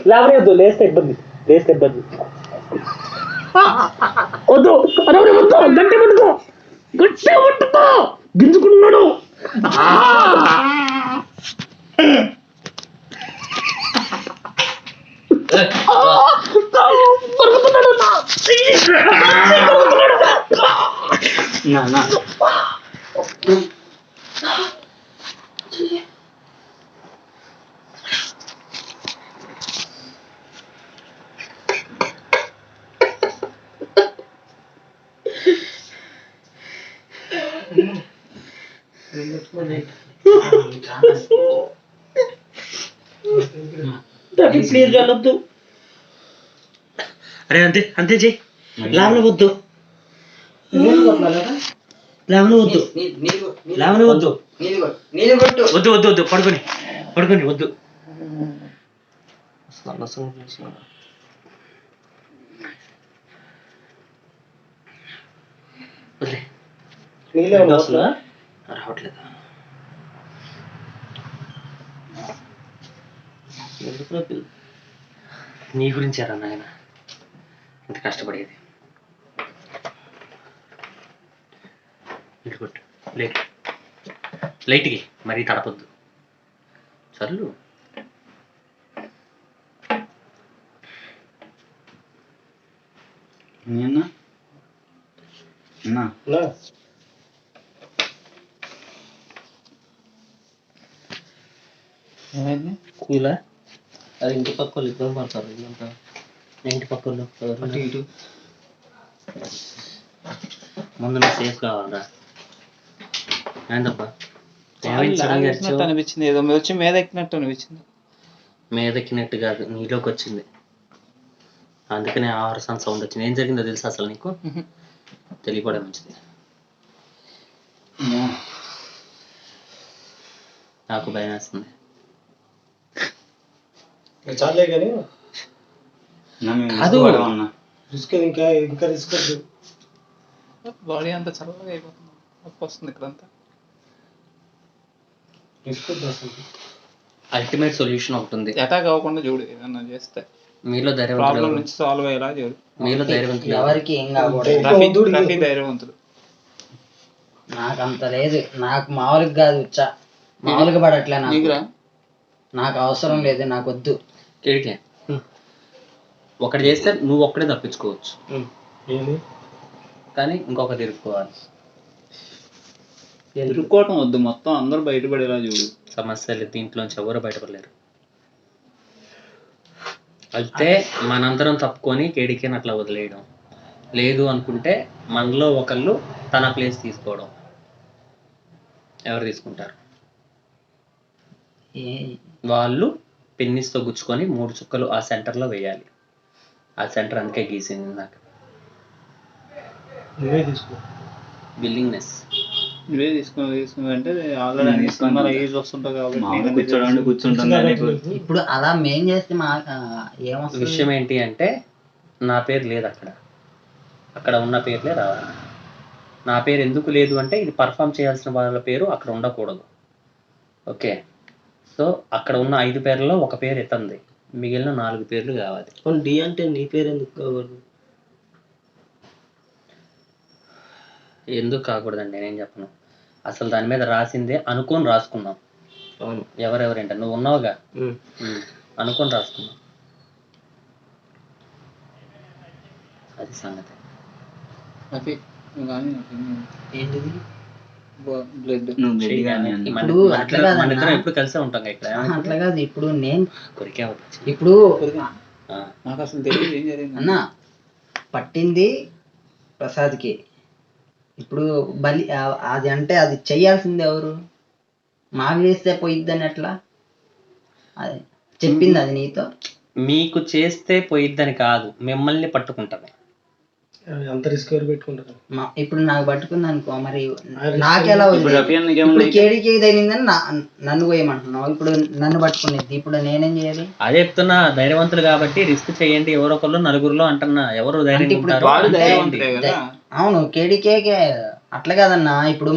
లేవనేవద్దు, లేస్తే ఇబ్బంది. వద్దు గట్టి పట్టుకో, గింజుకున్నాడు. ప్లీజ్ వెళ్ళొద్దు. అరే అంతే అంతే చెయ్యి. లేవన వద్దు, వద్దు పడుకొని వద్దు. రావట్లేదా? నీ గురించారా నాయన ఇంత కష్టపడేది? ఇటుకొట్టు, లైట్కి మరీ తడపొద్దు. చల్లు. ఏమైంది? కూలా అది ఇంటి పక్క వాళ్ళు ఇద్దరు పడతారు ఇదంతా ఇంటి పక్క వాళ్ళు అటు ఇటు ముందు నాకు సేఫ్ కావాలరా ఏంటబ్బా లాగేసినట్టు అనిపించింది, ఏదో వచ్చి మీద ఎక్కినట్టు అనిపించింది. మీదెక్కినట్టు కాదు, నీలోకి వచ్చింది, అందుకనే ఆవర్సన్ సౌండ్ వచ్చింది. ఏం జరిగిందో తెలుసా అసలు నీకు? తెలియపడే మంచిది. నాకు భయం వేస్తుంది. చాలే కానీ అది రిస్క్ ఇంకా ఇంకా రిస్క్ వద్దు. బాడీ అంతా చల్లగా అయిపోతుంది, నొప్పి వస్తుంది ఇక్కడంతా. రిస్క్ వద్దు అసలు. అల్టిమేట్ సొల్యూషన్ ఒకటి ఉంది. అటాక్ అవ్వకుండా చూడు, ఏదన్నా చేస్తే మీలో ప్రాబ్లం ధైర్యవంతులు, నుంచి సాల్వ్ అయ్యేలా చూడు. మీలో ధైర్యవంతులు ఎవరికి ఏం కాకూడదు. రఫీ ధైర్యవంతుడు. నాకు అంత లేదు, నాకు మామూలుగా కాదు, మామూలుగా పడట్లే నాకు. నీకురా నాకు అవసరం లేదు, నాకు వద్దు. కేడికే ఒకటి చేస్తే నువ్వు ఒక్కడే తప్పించుకోవచ్చు, ఏంది కానీ ఇంకొకటి ఇరుక్కోవాలి. ఇరుక్కోవటం వద్దు, మొత్తం అందరూ బయటపడేలా చూడు. సమస్యలు దీంట్లోంచి ఎవరు బయటపడలేరు. అయితే మనందరం తప్పుకొని కేడికేని అట్లా వదిలేయడం, లేదు అనుకుంటే మనలో ఒకళ్ళు తన ప్లేస్ తీసుకోవడం. ఎవరు తీసుకుంటారు? వాళ్ళు పెన్నిస్తో గుచ్చుకొని 3 చుక్కలు ఆ సెంటర్లో వేయాలి. ఆ సెంటర్ అందుకే గీసింది నాకు. నువ్వే తీసుకో. విల్లింగ్నెస్. నువ్వే తీసుకుంటే ఆల్రెడీ సినిమాలో ఏజ్ వస్తుంటావు కాబట్టి కూర్చోడానికి కూర్చుంటుంది. ఇప్పుడు అలా మేం చేస్తే మా ఏమొస్తుంది? విషయం ఏంటి అంటే నా పేరు లేదు అక్కడ, అక్కడ ఉన్న పేర్లే రావాలి. నా పేరు ఎందుకు లేదు అంటే ఇది పర్ఫామ్ చేయాల్సిన వాళ్ళ పేరు అక్కడ ఉండకూడదు. ఓకే, సో అక్కడ ఉన్న 5 పేర్లలో ఒక పేరు ఎత్తంది, మిగిలిన 4 పేర్లు కావాలి. డి అంటే నీ పేరు ఎందుకు కాకూడదు? ఎందుకు కాకూడదండి నేనేం చెప్పను, అసలు దాని మీద రాసిందే అనుకొని రాసుకున్నాం. అవును, ఎవరెవరేంట నువ్వు ఉన్నావుగా, అనుకొని రాసుకున్నాం. అది సంగతి. రఫీ కానీ ఏంటిది? బ్లడ్ ఇప్పుడు అట్లా కాదన్నా. మన ఇద్దరం ఎప్పుడు కలిసే ఉంటాం ఇక్కడ. అట్లా కాదు, ఇప్పుడు నేను కొరికే ఇప్పుడు నాకు అసలు తెలియదు ఏం జరిగింది అన్న పట్టింది ప్రసాద్కి. ఇప్పుడు బలి అది అంటే అది చెయ్యాల్సింది ఎవరు? మాకు చేస్తే పోయిద్దని ఎట్లా? అది చెప్పింది అది నీతో. మీకు చేస్తే పోయిద్దని కాదు, మిమ్మల్ని పట్టుకుంటామే. అంత రిస్క్ ఎవరు పెట్టుకుంటారు? ఇప్పుడు నాకు పట్టుకుంది అనుకో, మరి నాకెలా ఇప్పుడు కేడికి తగిలిందని నన్ను పోయమంటున్నావు, ఇప్పుడు నన్ను పట్టుకునేది, ఇప్పుడు నేనేం చేయాలి? అదే చెప్తున్నా, ధైర్యవంతులు కాబట్టి రిస్క్ చేయండి. ఎవరో ఒకళ్ళు నలుగురులో అంటున్నా, ఎవరు ధైర్యం ఉంటారు? అవును, కేడికే అట్లా కాదన్నా. ఇప్పుడు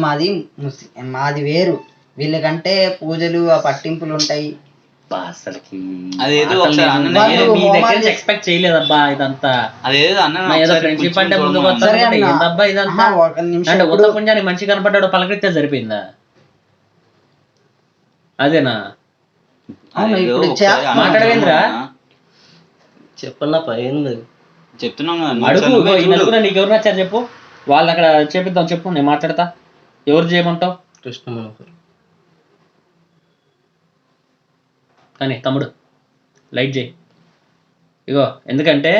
మాది వేరు, వీళ్ళకంటే పూజలు ఆ పట్టింపులు ఉంటాయి. అసలుకి అదేదో మీ దగ్గర ఎక్స్పెక్ట్ చేయలేదబ్బా ఇదంతా. అదేదో ఏదో ఫ్రెండ్షిప్ అంటే ముందుకు వచ్చారంటే ఏందబ్బా ఇదంతా? అంటే ఉత్త పుంజానికి మంచి కనపడ్డాడు పలకరిస్తే సరిపోయిందా? అదేనా? అవును, ఇప్పుడు మాట్లాడవేంద్రా? చెప్పన్నా పైన చెప్తున్నాం అడుగు. ఈ నలుగురు నీకు ఎవరు నచ్చారు చెప్పు, వాళ్ళు అక్కడ చేపిద్దాం చెప్పు, నేను మాట్లాడతా. ఎవరు చేయమంటావు? కృష్ణ కానీ తమ్ముడు లైట్ చేయి. ఇగో ఎందుకంటే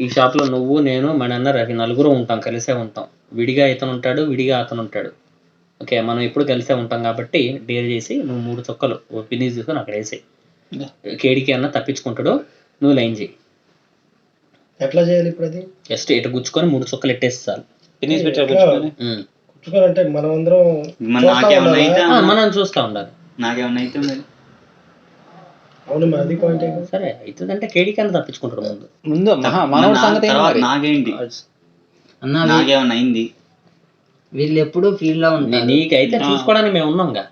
ఈ షాప్లో నువ్వు, నేను, మన అన్న రవి నలుగురు ఉంటాం, కలిసే ఉంటాం. విడిగా ఇతను ఉంటాడు, విడిగా అతను ఉంటాడు. ఓకే, మనం ఎప్పుడు కలిసే ఉంటాం కాబట్టి డేర్ చేసి నువ్వు 3 చుక్కలు పినీస్ తీసుకొని అక్కడ వేసి కేడికి అన్న తప్పించుకుంటాడు, నువ్వు లైన్ చేయి. ఎట్లా చేయాలి ఇప్పుడు అది? జస్ట్ ఇటు గుచ్చుకొని 3 చుక్కలు ఎట్టేసి చాలు. ఫినిష్ కూర్చుకోవాలంటే మనం అందరం మనం చూస్తూ ఉండాలి. నాకేమన్నా అయితే అవును, మరి అది పాయింట్. సరే అవుతుందంటే కేడికి అన్న తప్పించుకుంటాడు ముందు మనోడి సంగతి నాకేంటి, అన్న నాకేమన్నా అయింది? వీళ్ళు ఎప్పుడు ఫీల్డ్ లో ఉంటారు. నీకైతే చూసుకోవడానికి మేము ఉన్నాంగా.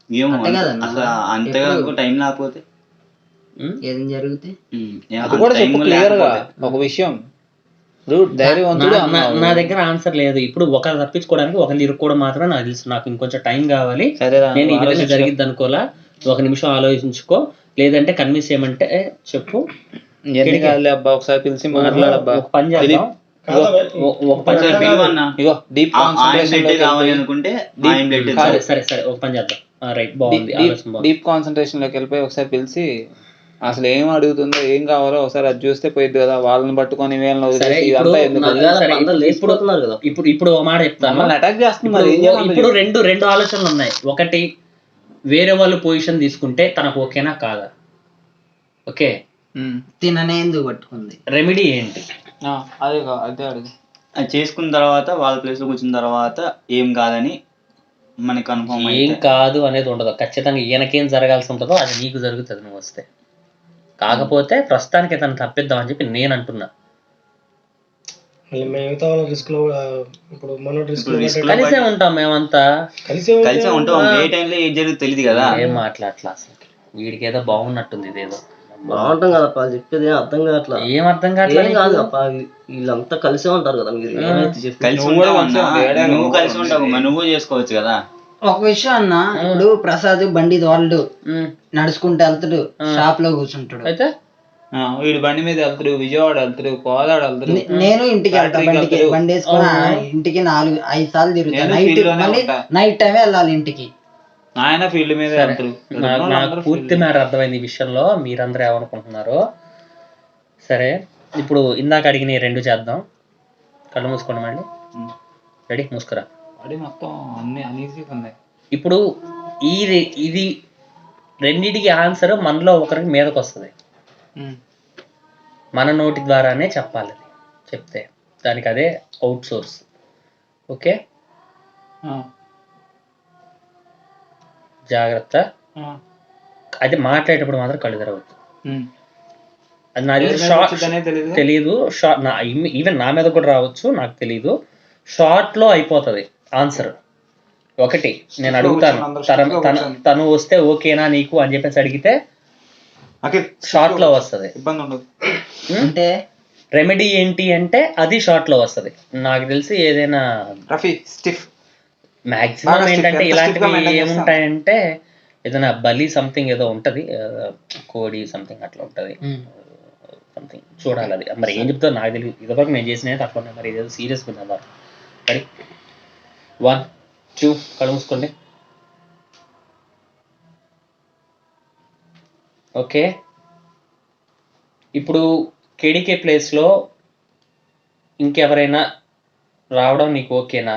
ఏమో అంతే కదన్నా. అసలు అంతేగా టైం లేకపోతే ఏం జరిగితే అది కూడా చెప్పు క్లియర్ గా ఒక విషయం. ధైర్యవంతుడు నా దగ్గర ఆన్సర్ లేదు. ఇప్పుడు ఒకరు తప్పించుకోవడానికి ఒకరు ఇరుక్కోవడం మాత్రం నాకు తెలుసు. నాకు ఇంకొంచెం టైం కావాలి. నేను ఈ విధంగా జరిగిద్ది అనుకోలా, 1 నిమిషం ఆలోచించుకో, లేదంటే కన్విన్స్ చేయమంటే చెప్పు. అబ్బా ఒకసారి పిలిచి మాట్లాడబ్బా. ఒక పని చేద్దాం, ఒక పని చేద్దాం. ఇగో డీప్ కావాలి అనుకుంటే సరే సరే ఒక పని చేద్దాం. రైట్, బాగుంది, ఆలోచన బాగుంది. డీప్ కాన్సన్ట్రేషన్ లోకి వెళ్ళిపోయి ఒకసారి పిలిచి అసలు ఏం అడుగుతుందో ఏం కావాలో ఒకసారి అది చూస్తే పోయింది కదా. వాళ్ళని పట్టుకొని వీళ్ళని సరే, వదిలేసి ఇప్పుడు ఇదంతా ఎందుకు? సరే, ఇప్పుడు ఒక మాట చెప్తాను. మమ్మల్ని అటాక్ చేస్తుంది మరి ఏం చేయాలి? ఇప్పుడు రెండు ఆలోచనలు ఉన్నాయి. ఒకటి, వేరే వాళ్ళు పొజిషన్ తీసుకుంటే తనకు ఓకేనా కాదా? ఓకే, తిననే ఎందుకు పట్టుకుంది? రెమెడీ ఏంటి? అదే అదే అడుగు. అది చేసుకున్న తర్వాత వాళ్ళ ప్లేస్లో కూర్చున్న తర్వాత ఏం కాదని మనకి కన్ఫర్మ్ ఏం కాదు అనేది ఉండదు. ఖచ్చితంగా ఈయనకేం జరగాల్సి ఉంటుందో అది నీకు జరుగుతుంది నువ్వు వస్తే. కాకపోతే ప్రస్తుతానికి తను తప్పిద్దామని చెప్పి నేను అంటున్నా. మిగతా వాళ్ళ రిస్క్ లో ఇప్పుడు మన రిస్క్ కలిసే ఉంటాం మేమంతా, కలిసే ఉంటాం. ఏ టైంలో ఏం జరుగుతుంది తెలియదు కదా. ఏం మాట్లాడట్లా అసలు. వీడికి ఏదో బాగున్నట్టుంది, ఇదేదో బాగుంటాం కదప్ప, చెప్పేది అర్థం కావట్లా. ఏం అర్థం కావట్లేదు. ఏం కాదు అప్ప, వీళ్ళంతా కలిసే ఉంటారు కదా. మీరు ఏమైతే చెప్పి కలిసి ఉంటావు అన్నా, నువ్వు కలిసి ఉంటావు, మరి నువ్వు చేసుకోవచ్చు కదా. ఒక విషయం అన్న, ఇప్పుడు ప్రసాద్ బండి తోలడు, నడుచుకుంటూ వెళ్తాడు, షాప్ లో కూర్చుంటాడు. అయితే వీడు బండి మీద వెళ్తాడు, విజయవాడ వెళ్తాడు, కోదాడ వెళ్తాడు. నేను ఇంటికి వెళ్తాను, బండి వేసుకుని ఇంటికి 4-5 సార్లు తిరుగుతాను. నైట్ టైమే వెళ్ళాలి ఇంటికి. ఆయన ఫీల్డ్ మీద వెళ్తాడు. నాకు పూర్తి మేర అర్థమైంది ఈ విషయంలో. మీరందరూ ఏమనుకుంటున్నారో సరే. ఇప్పుడు ఇందాక అడిగిన 2 చేద్దాం. కళ్ళు మూసుకోండి మళ్ళీ. రెడీ, మూసుకురా. అది మొత్తం అన్ని అనీజీగా ఉన్నాయి. ఇప్పుడు ఇది రెండిటికి ఆన్సర్ మనలో ఒకరికి మీదకి వస్తుంది. మన నోటి ద్వారానే చెప్పాలి. చెప్తే దానికి అదే అవుట్ సోర్స్. ఓకే, జాగ్రత్త. అది మాట్లాడేటప్పుడు మాత్రం కళ్ళు తెరవద్దు. అది నాది తెలీదు. ఈవెన్ నా మీద కూడా రావచ్చు, నాకు తెలీదు. షార్ట్ లో అయిపోతుంది ఆన్సర్. ఒకటి నేను అడుగుతాను, తను వస్తే ఓకేనా నీకు అని చెప్పేసి అడిగితే షార్ట్ లో వస్తుంది. అంటే రెమెడీ ఏంటి అంటే అది షార్ట్ లో వస్తుంది. నాకు తెలిసి ఏదైనా మాక్సిమం ఏంటంటే ఇలాంటివి ఏముంటాయంటే ఏదైనా బలి సంథింగ్ ఏదో ఉంటది, కోడి సంథింగ్ అట్లా ఉంటది. సంథింగ్ చూడాలి అది. మరి ఏం చెప్తావు నాకు తెలియదు. ఇదివరకు నేను చేసిన అట్లా ఉన్నాయి. మరి ఇదేదో సీరియస్ ఉంది అలా. రెడీ, 1 2 కళ్ళు మూసుకోండి. ఓకే, ఇప్పుడు కేడీకే ప్లేస్లో ఇంకెవరైనా రావడం నీకు ఓకేనా?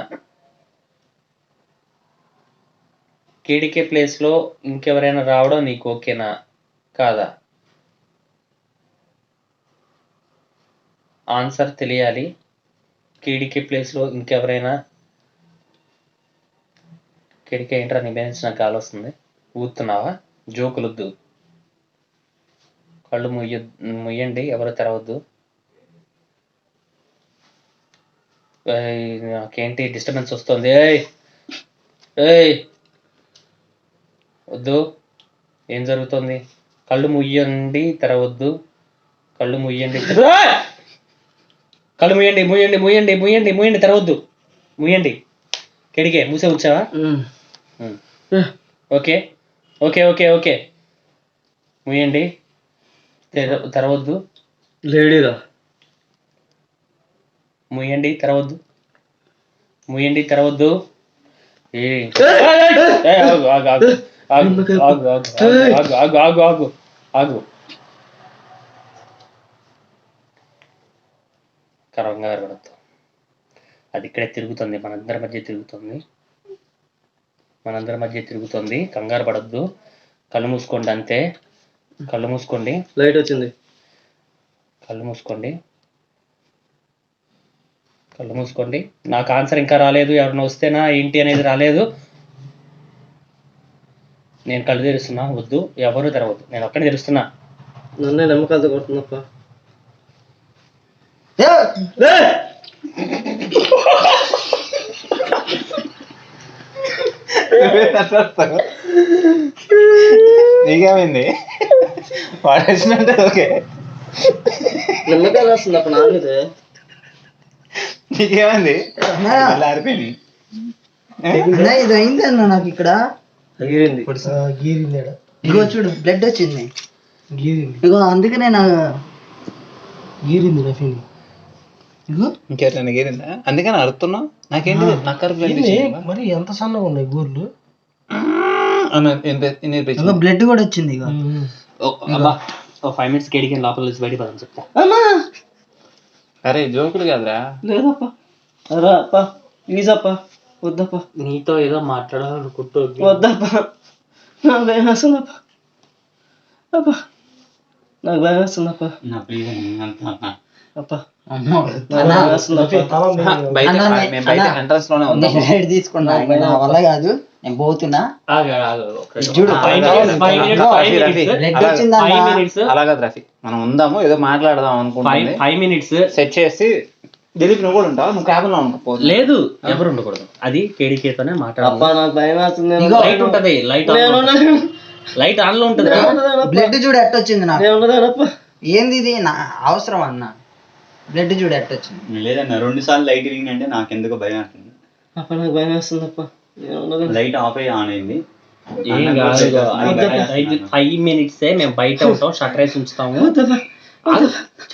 కేడీకే ప్లేస్లో ఇంకెవరైనా రావడం నీకు ఓకేనా కాదా? ఆన్సర్ తెలియాలి. కేడీకే ప్లేస్లో ఇంకెవరైనా. కేడీకే ఏంట్రా నీ మీద నాకు కాల్ వస్తుంది, ఊతున్నావా? జోకులొద్దు, కళ్ళు ముయ్యండి, ఎవరు తెరవద్దు. నాకేంటి డిస్టర్బెన్స్ వస్తుంది. ఏయ్ వద్దు, ఏం జరుగుతుంది? కళ్ళు ముయ్యండి, తెరవద్దు. కళ్ళు ముయ్యండి, కళ్ళు ముయ్యండి, ముయ్యండి ముయ్యండి ముయ్యండి ముయ్యండి, తెరవద్దు, ముయ్యండి. కేడికే మూసే ఉంచావా? ఓకే ఓకే ఓకే ఓకే, ముయ్యండి, తెరవద్దు. లేడీరా, ముయ్యండి, తెరవద్దు, ముయ్యండి, తెరవద్దు. ఆగు. కంగారు పడద్దు. అది ఇక్కడే తిరుగుతుంది, మనందరి మధ్య తిరుగుతుంది. కంగారు పడద్దు. కళ్ళు మూసుకోండి, అంతే. కళ్ళు మూసుకోండి. లైట్ వచ్చింది. కళ్ళు మూసుకోండి. నాకు ఆన్సర్ ఇంకా రాలేదు. ఎవరిని వస్తేనా ఏంటి అనేది రాలేదు. నేను కళ్ళు తెరుస్తున్నా, వద్దు, ఎవరు తెరవద్దు. నేను ఒక్కడే తెరుస్తున్నా. నన్నే నమ్మకాలతో కొడుతున్నప్ప. నీకేమైంది? వాడేసినట్టే. ఓకే, నిమ్మకాయలు వస్తుంది అప్పుడు నాకైతే. నీకేమైంది? ఆరిపోయింది. ఇది అయింది అన్న నాకు ఇక్కడ. గీరింది. ఇగో చూడు, బ్లడ్ వచ్చింది. గీరింది. ఇగో అందుకే నేను గీరింది రఫీని. ఇగో ఇంకెట్లా గీరిందా? అందుకని అడుగుతున్నావు. నాకేంటి మరి ఎంత సన్నగా ఉన్నాయి గోర్లు. బ్లడ్ కూడా వచ్చింది ఇగో. అబ్బా 5 minutes కేడికి లోపల నుంచి బయటికి పదని చెప్తా. అరే జోకులు కాదురా. లేదప్పా రా అప్ప ప్లీజ్ అప్ప వద్దప్ప నీతో ఏదో మాట్లాడాలనుకుంటూ వద్దప్ప నాకు భయం వేస్తుందప్ప అప్ప నాకు భయం వేస్తుందప్ప నా ప్లీజ్ అప్ప అమ్మో. నాకు భయం వేస్తుందప్ప బయట ఎంట్రన్స్ లోనే ఉంది. నేను లైట్ తీసుకున్నా ఇంకా నా వల్ల కాదు, నేను పోతున్నా. చూడు బ్లడ్ వచ్చిందా? అలాగా రఫీ మనం ఉందాము ఏదో మాట్లాడదాం అనుకుంటున్నాం. 5 minutes సెట్ చేసి దిలీప్ నువ్వు కూడా ఉంటావు, నువ్వు క్యాబ్ లో అనుకోపోదు. లేదు ఎవరు ఉండకూడదు, అది కేడికేతోనే అప్ప మాట్లాడాలి. నాకు భయం వేస్తుంది. లైట్ ఉంటది, లైట్ ఆన్ లో ఉంటది. బ్లడ్ చూడు ఎట్టొచ్చింది నాకు. నేను ఉండదానప్ప ఏంది ఇది నా అవసరం అన్న? బ్లడ్ చూడు ఎట్టొచ్చింది. లేదన్న 2 సార్లు లైట్ ఇరిగిందంటే నాకు ఎందుకు భయం అవుతుంది. అప్ప నాకు భయం వేస్తుందప్ప. లైట్ ఆఫ్ అయ్యి ఆన్ అయింది. ఏం కాదు, 5 minutes మేము బయట ఉంటాం, షట్టర్ వేసి ఉంచుతాము.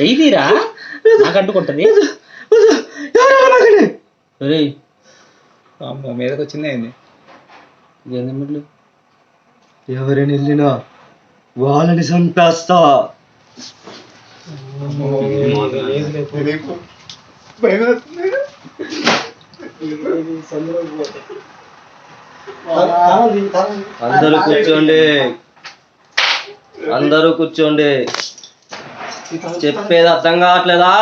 చెయ్యిరా నాకు అంటుకుంటది. మీదకి వచ్చిందే ఎవరైనా వెళ్ళినా వాళ్ళని చంపేస్తా. అందరూ కూర్చోండి, అందరూ కూర్చోండి. చెప్పేది అర్థం కావట్లేదా?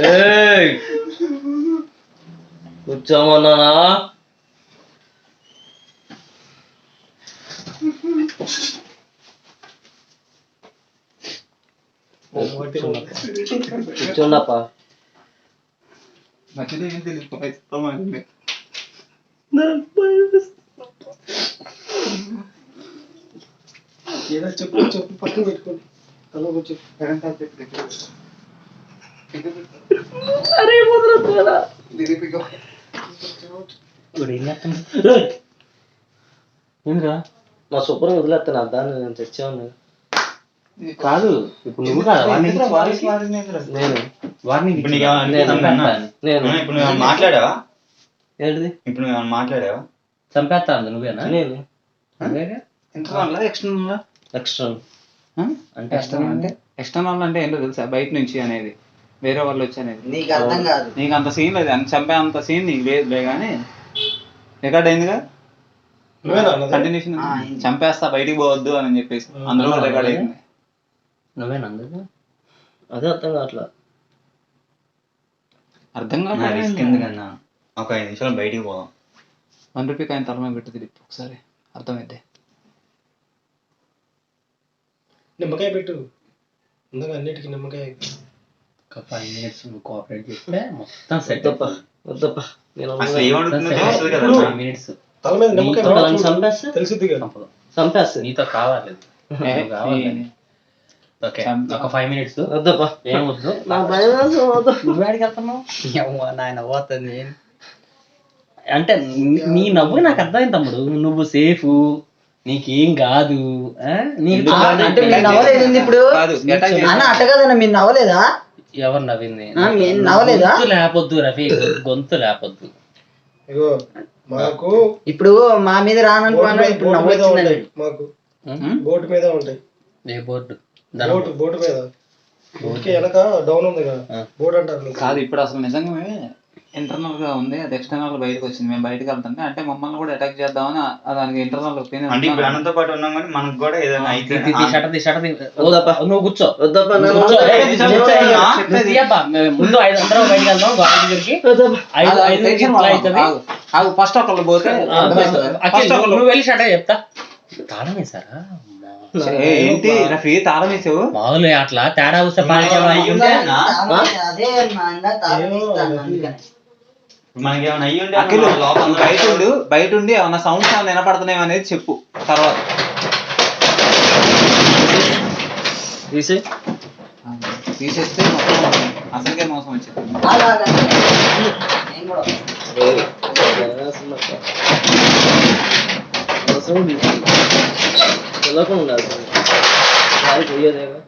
ఏయ్, కూర్చోమన్నానా? కూర్చోండప్ప. ఏదో చెప్పు చెప్పు పక్కన పెట్టుకోండి. తల కూర్చో. ఏంద్రా మా సూపర్ వదిలేస్తాను దాన్ని నేను తెచ్చాను. కాదు, ఇప్పుడు నువ్వు కాదు వాడిని నేను వాడిని ఇప్పుడు నీకు ఏమైనా మాట్లాడావా? ఏంటిది? ఇప్పుడు నువ్వు ఏమైనా మాట్లాడావా? చంపేస్తా అంది నువ్వేనా? నేను ఎక్స్టర్నల్ అంటే అంటే ఎక్స్టర్నల్ అంటే ఏంటో తెలుసా? బయట నుంచి అనేది, వేరే వాళ్ళు వచ్చి అనేది. నీకు అర్థం కాదు. నీకు అంత సీన్ లేదు, అంత చంపే అంత సీన్ నీకు లేదులే. కానీ రికార్డ్ అయిందిగా కంటిన్యూషన్, చంపేస్తా బయటికి పోవద్దు అని చెప్పేసి అందులో రికార్డ్ అయింది. నువ్వేనందు అదే అర్థం కావట్లా. అర్థం నా కాదు. రిస్క్ ఎందుకన్నా, ఒక 5 నిమిషాలు బయటికి పోదాం. 1 రూపీకి ఆయన తల మీద పెట్టి దిలీప్ ఒకసారి అర్థమైతే. నిమ్మకాయ పెట్టు, ముందుగా అన్నిటికీ నిమ్మకాయ. 5 minutes నువ్వు కోఆపరేట్ చేస్తే మొత్తం సెట్. వద్దప్ప నేను అసలు ఏమడుగుతుందో తెలుస్తుంది కదా. 5 minutes తల మీద నిమ్మకాయ చంపేస్తా. తెలిసింది కదా. చంపేస్తా. నీతో కావాలి. ఓకే, ఒక 5 minutes. వద్దప్ప. ఏం వద్దు. నాకు భయం వేస్తుంది. నువ్వు ఎక్కడికి వెళ్తున్నావు? నాయన పోతుంది. అంటే నీ నవ్వు నాకు అర్థమైంది తమ్ముడు, నువ్వు సేఫ్, నీకేం కాదు. నీకు అంటే మీరు నవ్వలేదు ఇప్పుడు? కాదు, అన్న అట్ట కదన్న, మీరు నవ్వలేదా? ఎవరు నవ్వింది? మీరు నవ్వలేదా? గొంతు లేపొద్దు రఫీ, గొంతు లేపొద్దు. ఇగో మాకు ఇప్పుడు మా మీద రాననుకున్నా, ఇప్పుడు నవ్వు వచ్చిందని. మాకు బోటు మీద ఉంటాయి. ఏ బోర్డు? బోటు మీద బోటుకి వెనక డౌన్ ఉంది కదా, బోర్డు అంటారు. కాదు, ఇప్పుడు అసలు నిజంగా ఇంటర్నల్ గా ఉంది, అది ఎక్స్టర్నల్ బయటకు వచ్చింది. మేము బయటకు వెళ్తుంటే అంటే మమ్మల్ని కూడా అటాక్ చేద్దామని దానికి ఇంటర్నల్ ఒపీనియన్. అంటే ఇప్పుడు అనంతో పాటు ఉన్నాం కానీ మనకు కూడా ఏదైనా అయితే నువ్వు కూర్చో. వద్దప్ప. ముందు 500 బయటకు వెళ్దాం గవర్నమెంట్ దగ్గరికి. 5 నిమిషాలు అవుతుంది. ఫస్ట్ ఒకళ్ళు పోతే నువ్వు వెళ్ళి షట చెప్తా. తాళం వేసారా? ఏంటి రఫీ తాళం వేసావు? మామూలు అట్లా తేడా వస్తే మనకి ఏమైనా అయ్యి ఉంటే అఖిల్ బయట ఉండి ఏమన్నా సౌండ్స్ ఏమైనా వినపడుతున్నాయి అనేది చెప్పు. తర్వాత తీసేస్తే అసలుకే మోసం వచ్చింది. పిల్లకుండా పోయేదేగా.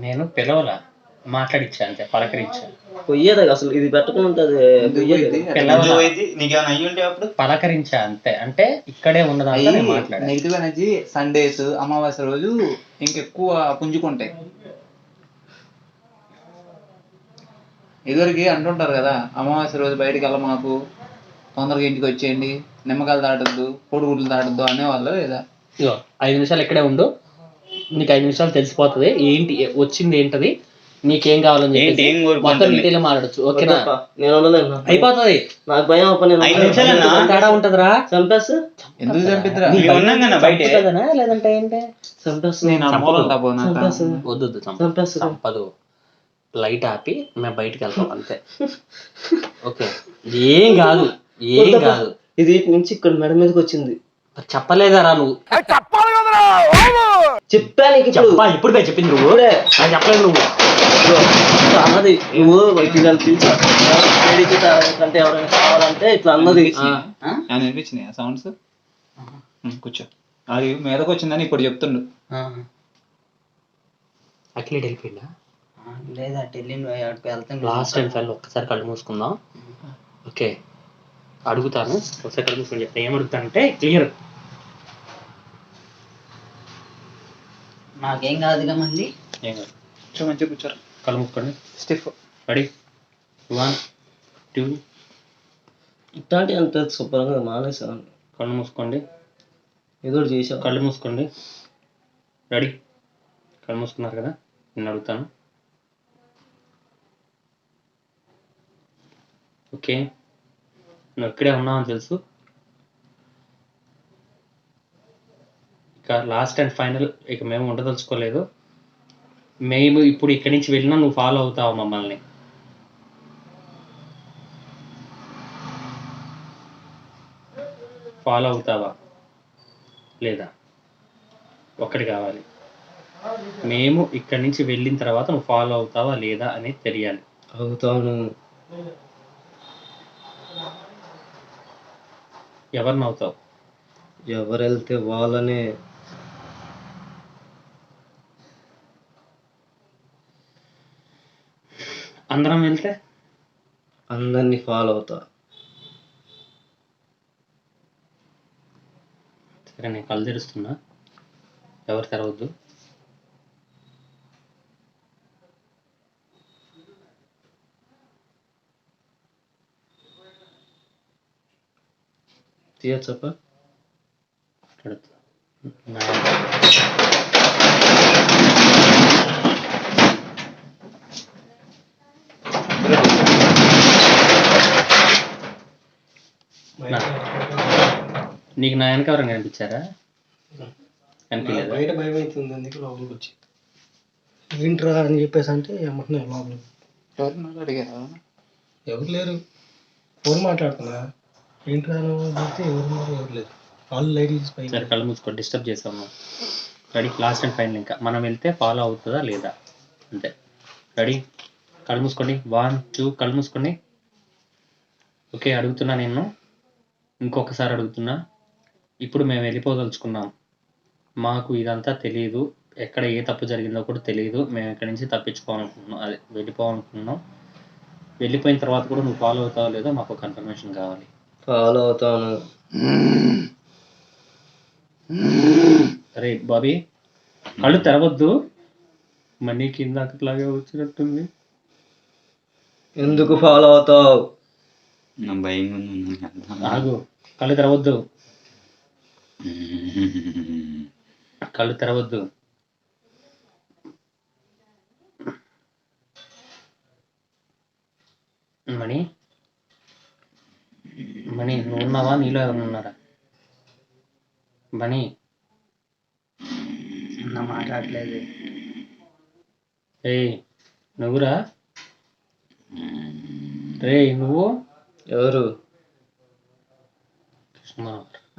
నేను పిలవలా, మాట్లాడిచ్చా అంతే, పలకరించా. పొయ్యేదా అసలు ఇది పెట్టకుండా ఉంటుంది ఎందుకు పోయింది? నీకేమైనా అయ్యి ఉంటే అప్పుడు పలకరించా అంతే. అంటే ఇక్కడే ఉన్నదాంతో నేను మాట్లాడా. నెగిటివ్ ఎనర్జీ సండేస్ అమావాస్య రోజు ఇంకెక్కువ పుంజుకుంటాయి. ఇదివరకు అంటుంటారు కదా, అమావాస్య రోజు బయటకు వెళ్ళ మాకు, తొందరగా ఇంటికి వచ్చేయండి, నిమ్మకాయలు దాటద్దు, కోడిగుడ్లు దాటద్దు అనేవాళ్ళు లేదా? ఇగో 5 నిమిషాలు ఇక్కడే ఉండు, నీకు 5 నిమిషాలు తెలిసిపోతుంది ఏంటి వచ్చింది ఏంటది, నీకేం కావాలని చెప్పి మొత్తం డీటెయిల్ మాట్లాడచ్చు. ఓకేనా? నేను ఉండలేను, అయిపోతుంది. నాకు భయం అప్ప. నేను 5 నిమిషాలన్నా తేడా ఉంటదిరా. చంపేస్తా. ఎందుకు చంపిద్దిరా? బయట కదనా లేదంటే ఏంటి? చంపేస్తా. నేను అమ్మోలంటా పోనా? వద్దు చంపదు. లైట్ ఆపి మేము బయటికి వెళ్తాం అంతే. ఓకే, ఏం కాదు. ఇది ఇటు నుంచి ఇక్కడ మెడ మీదకి వచ్చింది. చెప్పలేదారా నువ్వు? చెప్పాను ఇప్పుడు చెప్పింది నువ్వు, చెప్పలేదు నువ్వు. అన్నది నువ్వు వైద్యులు పిలిచి కంటే ఎవరైనా కావాలంటే ఇట్లా అన్నది. అనిపించినాయి ఆ సౌండ్స్. కూర్చో. అది మీదకి వచ్చిందని ఇప్పుడు చెప్తుండు. అఖిలేట్ వెళ్ళిపోయిందా? లేదా వెళ్ళిండు, వెళ్తాను. లాస్ట్ టైం ఫైల్ ఒక్కసారి కళ్ళు మూసుకుందాం. ఓకే, అడుగుతాను ఒకసారి కళ్ళు మూసుకొని చెప్తా. ఏం అడుగుతానంటే క్లియర్. నాకేం కాదుగా మళ్ళీ. ఏం కాదు, మంచిగా కూర్చోరు. కళ్ళు మూసుకోండి. స్టిఫ్. రెడీ 1 2. ఇట్లాంటి అంత శుభ్రంగా మానేసాను. కళ్ళు మూసుకోండి. ఏదో చేసావు. కళ్ళు మూసుకోండి. రెడీ? కళ్ళు మూసుకున్నారు కదా, నేను అడుగుతాను. ఓకే, నువ్వు ఇక్కడే ఉన్నావని తెలుసు. ఇక లాస్ట్ అండ్ ఫైనల్, ఇక మేము ఉండదలుచుకోలేదు. మేము ఇప్పుడు ఇక్కడి నుంచి వెళ్ళినా నువ్వు ఫాలో అవుతావు మమ్మల్ని. ఫాలో అవుతావా లేదా? ఒక్కటి కావాలి, మేము ఇక్కడి నుంచి వెళ్ళిన తర్వాత నువ్వు ఫాలో అవుతావా లేదా అనేది తెలియాలి. అవుతాను. ఎవరిని అవుతావు? ఎవరు వెళ్తే వాళ్ళనే. అందరం వెళ్తే అందరినీ ఫాలో అవుతా. సరే, నేను కళ్ళు తెరుస్తున్నా, ఎవరు తెరవద్దు. తీయచ్చప్ప. నీకు నా వెనక ఎవరైనా కనిపించారా? కనిపించలేదా? బయట భయం అవుతుంది, అందుకే లోపలికి వచ్చి ఏంట్రా అని చెప్పేసి అంటే ఏమంటున్నా లోపలికి. ఎవరు అడిగారా? ఎవరు లేరు, ఫోన్ మాట్లాడుతున్నా. ఏంట్రా చెప్తే ఎవరు లేరు. వాళ్ళు లైట్ తీసి పైన. సరే, కళ్ళు మూసుకో, డిస్టర్బ్ చేసాము. రెడీ? Last and final. ఇంకా మనం వెళ్తే ఫాలో అవుతుందా లేదా అంతే. రెడీ? కళ్ళు మూసుకోండి. 1 2. కళ్ళు మూసుకోండి. ఓకే, అడుగుతున్నా నేను, ఇంకొకసారి అడుగుతున్నా. ఇప్పుడు మేము వెళ్ళిపోదలుచుకున్నాం, మాకు ఇదంతా తెలియదు, ఎక్కడ ఏ తప్పు జరిగిందో కూడా తెలియదు. మేము ఇక్కడి నుంచి తప్పించుకోవాలనుకుంటున్నాం, అదే వెళ్ళిపోవాలనుకుంటున్నాం. వెళ్ళిపోయిన తర్వాత కూడా నువ్వు ఫాలో అవుతావో లేదో మాకు కన్ఫర్మేషన్ కావాలి. ఫాలో అవుతాను. అరే బాబీ, కళ్ళు తెరవద్దు. మనీ కింద అట్లాగే వచ్చినట్టుంది. ఎందుకు ఫాలో అవుతావు? భయంగా ఉంది. ఆగు, కళ్ళు తెరవద్దు. కళ్ళు తెరవద్దు. మణి, నువ్వు ఉన్నావా? నీలో ఎవరు ఉన్నారా? మణి మాట్లాడలేదు. ఏయ్ నువ్వురా. రే నువ్వు ఎవరు?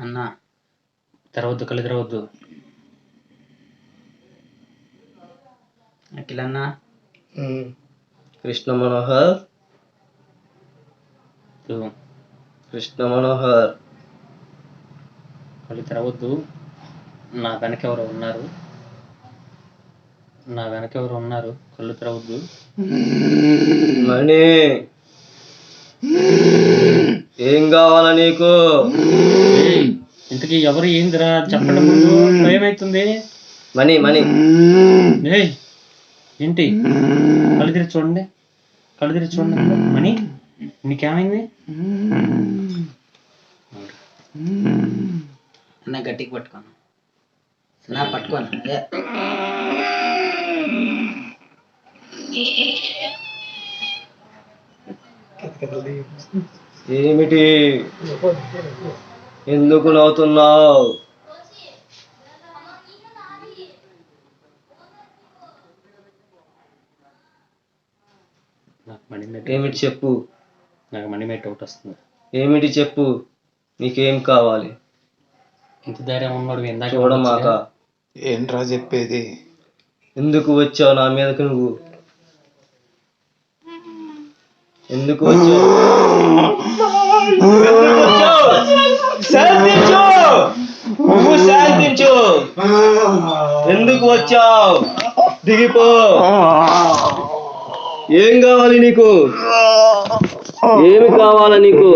అన్నా తెరవద్దు, కళ్ళు తెరవద్దు. అఖిల్ అన్నా. కృష్ణ మనోహర్. కృష్ణ మనోహర్. కళ్ళు తెరవద్దు. నా వెనక ఎవరో ఉన్నారు. నా వెనక ఎవరు ఉన్నారు, కళ్ళు తెరవద్దు. మణి ఏం కావాలా నీకు? ఇంతకీ ఎవరు ఏందిరా చెప్పండి, ముందు భయం అవుతుంది. మణి మణి ఏయ్ ఏంటి? కళ్ళు తెరిచి చూడండి, కళ్ళు తెరిచి చూడండి. మణి నీకేమైంది? అన్న గట్టికి పట్టుకోను, నా పట్టుకోను. ఏమిటి? ఎందుకు నవ్వుతున్నావు? నాకు మనీ మేట్ ఏమిటి చెప్పు. నాకు మనీ మేట్ ఒకటి వస్తుంది. ఏమిటి చెప్పు, నీకేం కావాలి? ఇంత ధైర్యం ఉన్నాడు ఇందాక చూడమాక. ఏంట్రా చెప్పేది? ఎందుకు వచ్చావు నా మీదకి? నువ్వు ఎందుకు వచ్చావు? శాంతించు, నువ్వు శాంతించు. ఎందుకు వచ్చావు? దిగిపో. ఏం కావాలి నీకు? ఏమి కావాలా నీకు?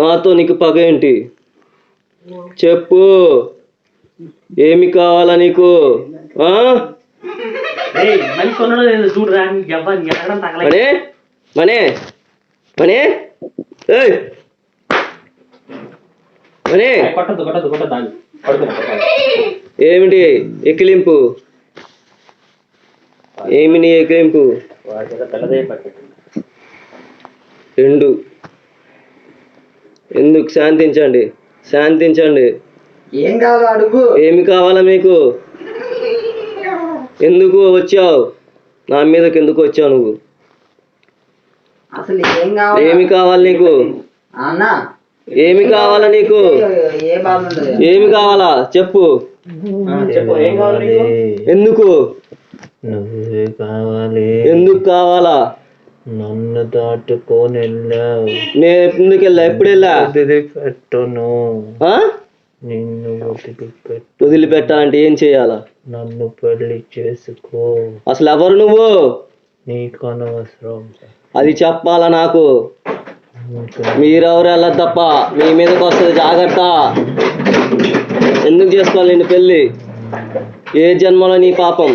నాతో నీకు పగ ఏంటి? చెప్పు, ఏమి కావాలా నీకు? మనే మనే మనే ఏయ్ మనే, ఏమిటి ఎక్కిలింపు? ఏమి నీ ఎక్కిలింపు? రెండు. ఎందుకు? శాంతించండి, శాంతించండి. ఏం కావాలో అడుగు. ఏమి కావాలా మీకు? ఎందుకు వచ్చావు నా మీదకి? ఎందుకు వచ్చావు నువ్వు? అసలు ఏం కావాలి? ఏమి కావాలి నీకు? అన్నా ఏమి కావాలా నీకు? ఏ బాధ ఉండదు. ఏమి కావాలా చెప్పు. ఏం కావాలి నీకు? ఎందుకు? నువ్వే కావాలి. ఎందుకు కావాలా? నన్ను దాటుకొని వెళ్ళావు. నేను ఎందుకు వెళ్ళా? ఎప్పుడు వెళ్ళా? వదిలిపెట్టును. నిన్ను వదిలిపెట్టాలంటే ఏం చేయాలా? నన్ను పెళ్లి చేసుకో. అసలు ఎవరు నువ్వు? నీకు అనవసరం. అది చెప్పాలా నాకు? మీరెవరు వెళ్ళదు తప్ప మీ మీదకి వస్తుంది, జాగ్రత్త. ఎందుకు చేసుకోవాలి నిన్ను పెళ్ళి? ఏ జన్మలో నీ పాపం?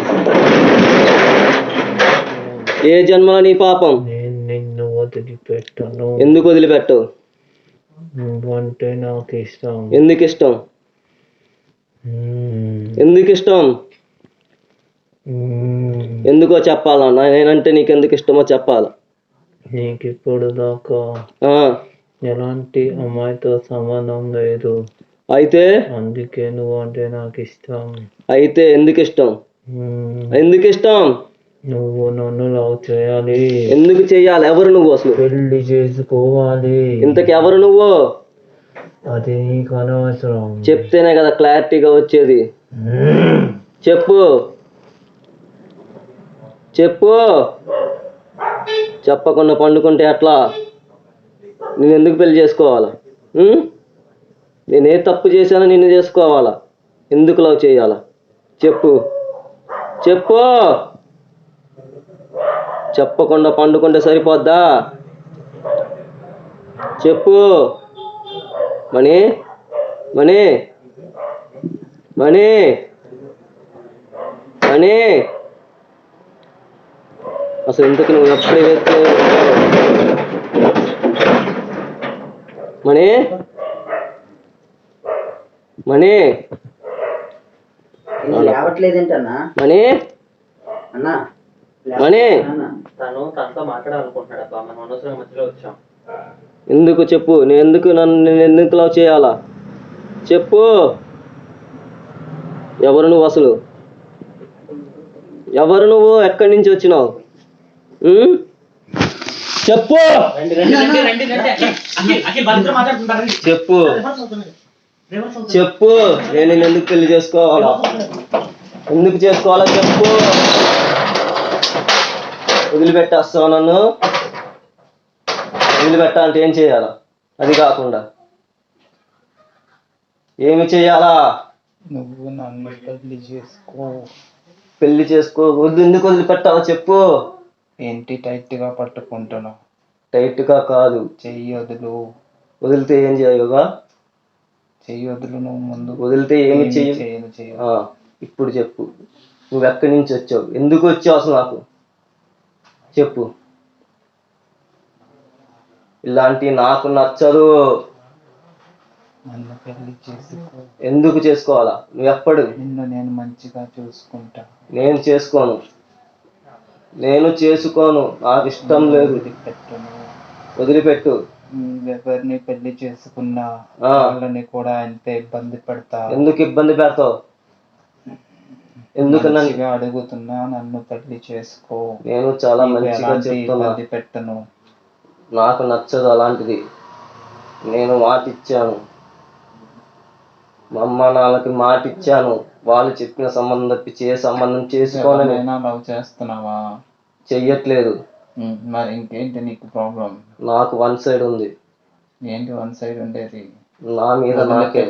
ఏ జన్మలో నీ పాపం? నేను నిన్ను వదిలిపెట్టను. ఎందుకు వదిలిపెట్టవు? నువ్వంటే నాకు ఇష్టం. ఎందుకు ఇష్టం? ఎందుకు ఇష్టం? ఎందుకో చెప్పాలా? నేనంటే నీకు ఎందుకు ఇష్టమో చెప్పాలా? నీకు ఇప్పుడు దాకా ఎలాంటి అమ్మాయితో సంబంధం లేదు. అయితే అందుకే నువ్వు అంటే నాకు ఇష్టం. అయితే ఎందుకు ఇష్టం? ఎందుకు ఇష్టం? నువ్వు నన్ను లవ్ చేయాలి. ఎందుకు చెయ్యాలి? ఎవరు నువ్వు? అసలు పెళ్లి చేసుకోవాలి. ఇంతకు ఎవరు నువ్వు? అది నీకు అనవసరం. చెప్తేనే కదా క్లారిటీగా వచ్చేది. చెప్పు, చెప్పు. చెప్పకుండా పండుకుంటే ఎట్లా? నేను ఎందుకు పెళ్లి చేసుకోవాలా? నేనే తప్పు చేశానో నిన్ను చేసుకోవాలా? ఎందుకు లవ్ చేయాలా? చెప్పు, చెప్పు. చెప్పకుండా పండుకుంటే సరిపోద్దా? చెప్పు. మణి మణి మణి మణి, అసలు ఇంతకు నువ్వు ఎప్పుడైతే మణి మణి రావట్లేదేంటన్నా? మణి అన్నా మణి, తను తనతో మాట్లాడాలనుకుంటున్నాడు అబ్బా, మనం అనవసరంగా మధ్యలో వచ్చాం. ఎందుకు చెప్పు. నేను ఎందుకు లవ్ చేయాలా? చెప్పు. ఎవరు నువ్వు? అసలు ఎవరు నువ్వు? ఎక్కడి నుంచి వచ్చినావు? చెప్పు, చెప్పు, చెప్పు. నేను నిన్ను ఎందుకు పెళ్లి చేసుకోవాలా? ఎందుకు చేసుకోవాలా చెప్పు. వదిలిపెట్టేస్తావు నన్ను? వదిలిపెట్టాలంటే ఏం చేయాలా? అది కాకుండా ఏమి చేయాలా? నువ్వు నన్ను పెళ్లి చేసుకో. పెళ్లి చేసుకో. ఎందుకు వదిలిపెట్టావో చెప్పు. ఏంటి టైట్ గా పట్టుకుంటున్నావు? టైట్ గా కాదు, చెయ్యి వదులు. వదిలితే ఏం చేయవుగా? చెయ్యి వదులు. నువ్వు ముందు వదిలితే ఏమి చేయను. ఇప్పుడు చెప్పు, నువ్వు ఎక్కడి నుంచి వచ్చావు? ఎందుకు వచ్చావు అసలు? నాకు చెప్పు. ఇలాంటి నాకు నచ్చదు. నన్ను పెళ్లి చేసుకో. ఎందుకు చేసుకోవాలా? నువ్వు ఎప్పుడు? నిన్ను నేను మంచిగా చూసుకుంటా. నేను చేసుకోను. నాకు ఇష్టం లేదు. వదిలిపెట్టు. ఎవరిని పెళ్లి చేసుకున్నా వాళ్ళని కూడా ఎంత ఇబ్బంది పెడతా. ఎందుకు ఇబ్బంది పెడతావు? ఎందుకు అడుగుతున్నా, నన్ను పెళ్లి చేసుకో. నేను చాలా మంచిగా చెప్తున్నా. ఇబ్బంది పెట్టను. నాకు నచ్చదు అలాంటిది. నేను మాట ఇచ్చాను, మా అమ్మ నాన్నకి మాట ఇచ్చాను. వాళ్ళు చెప్పిన సంబంధం తప్పించి ఏ సంబంధం చేసుకోవాలని. లవ్ చేస్తున్నావా? చెయ్యట్లేదు. మరి ఇంకేంటి నీకు ప్రాబ్లం? నాకు వన్ సైడ్ ఉంది. ఏంటి వన్ సైడ్ ఉండేది? నా మీద నాకే.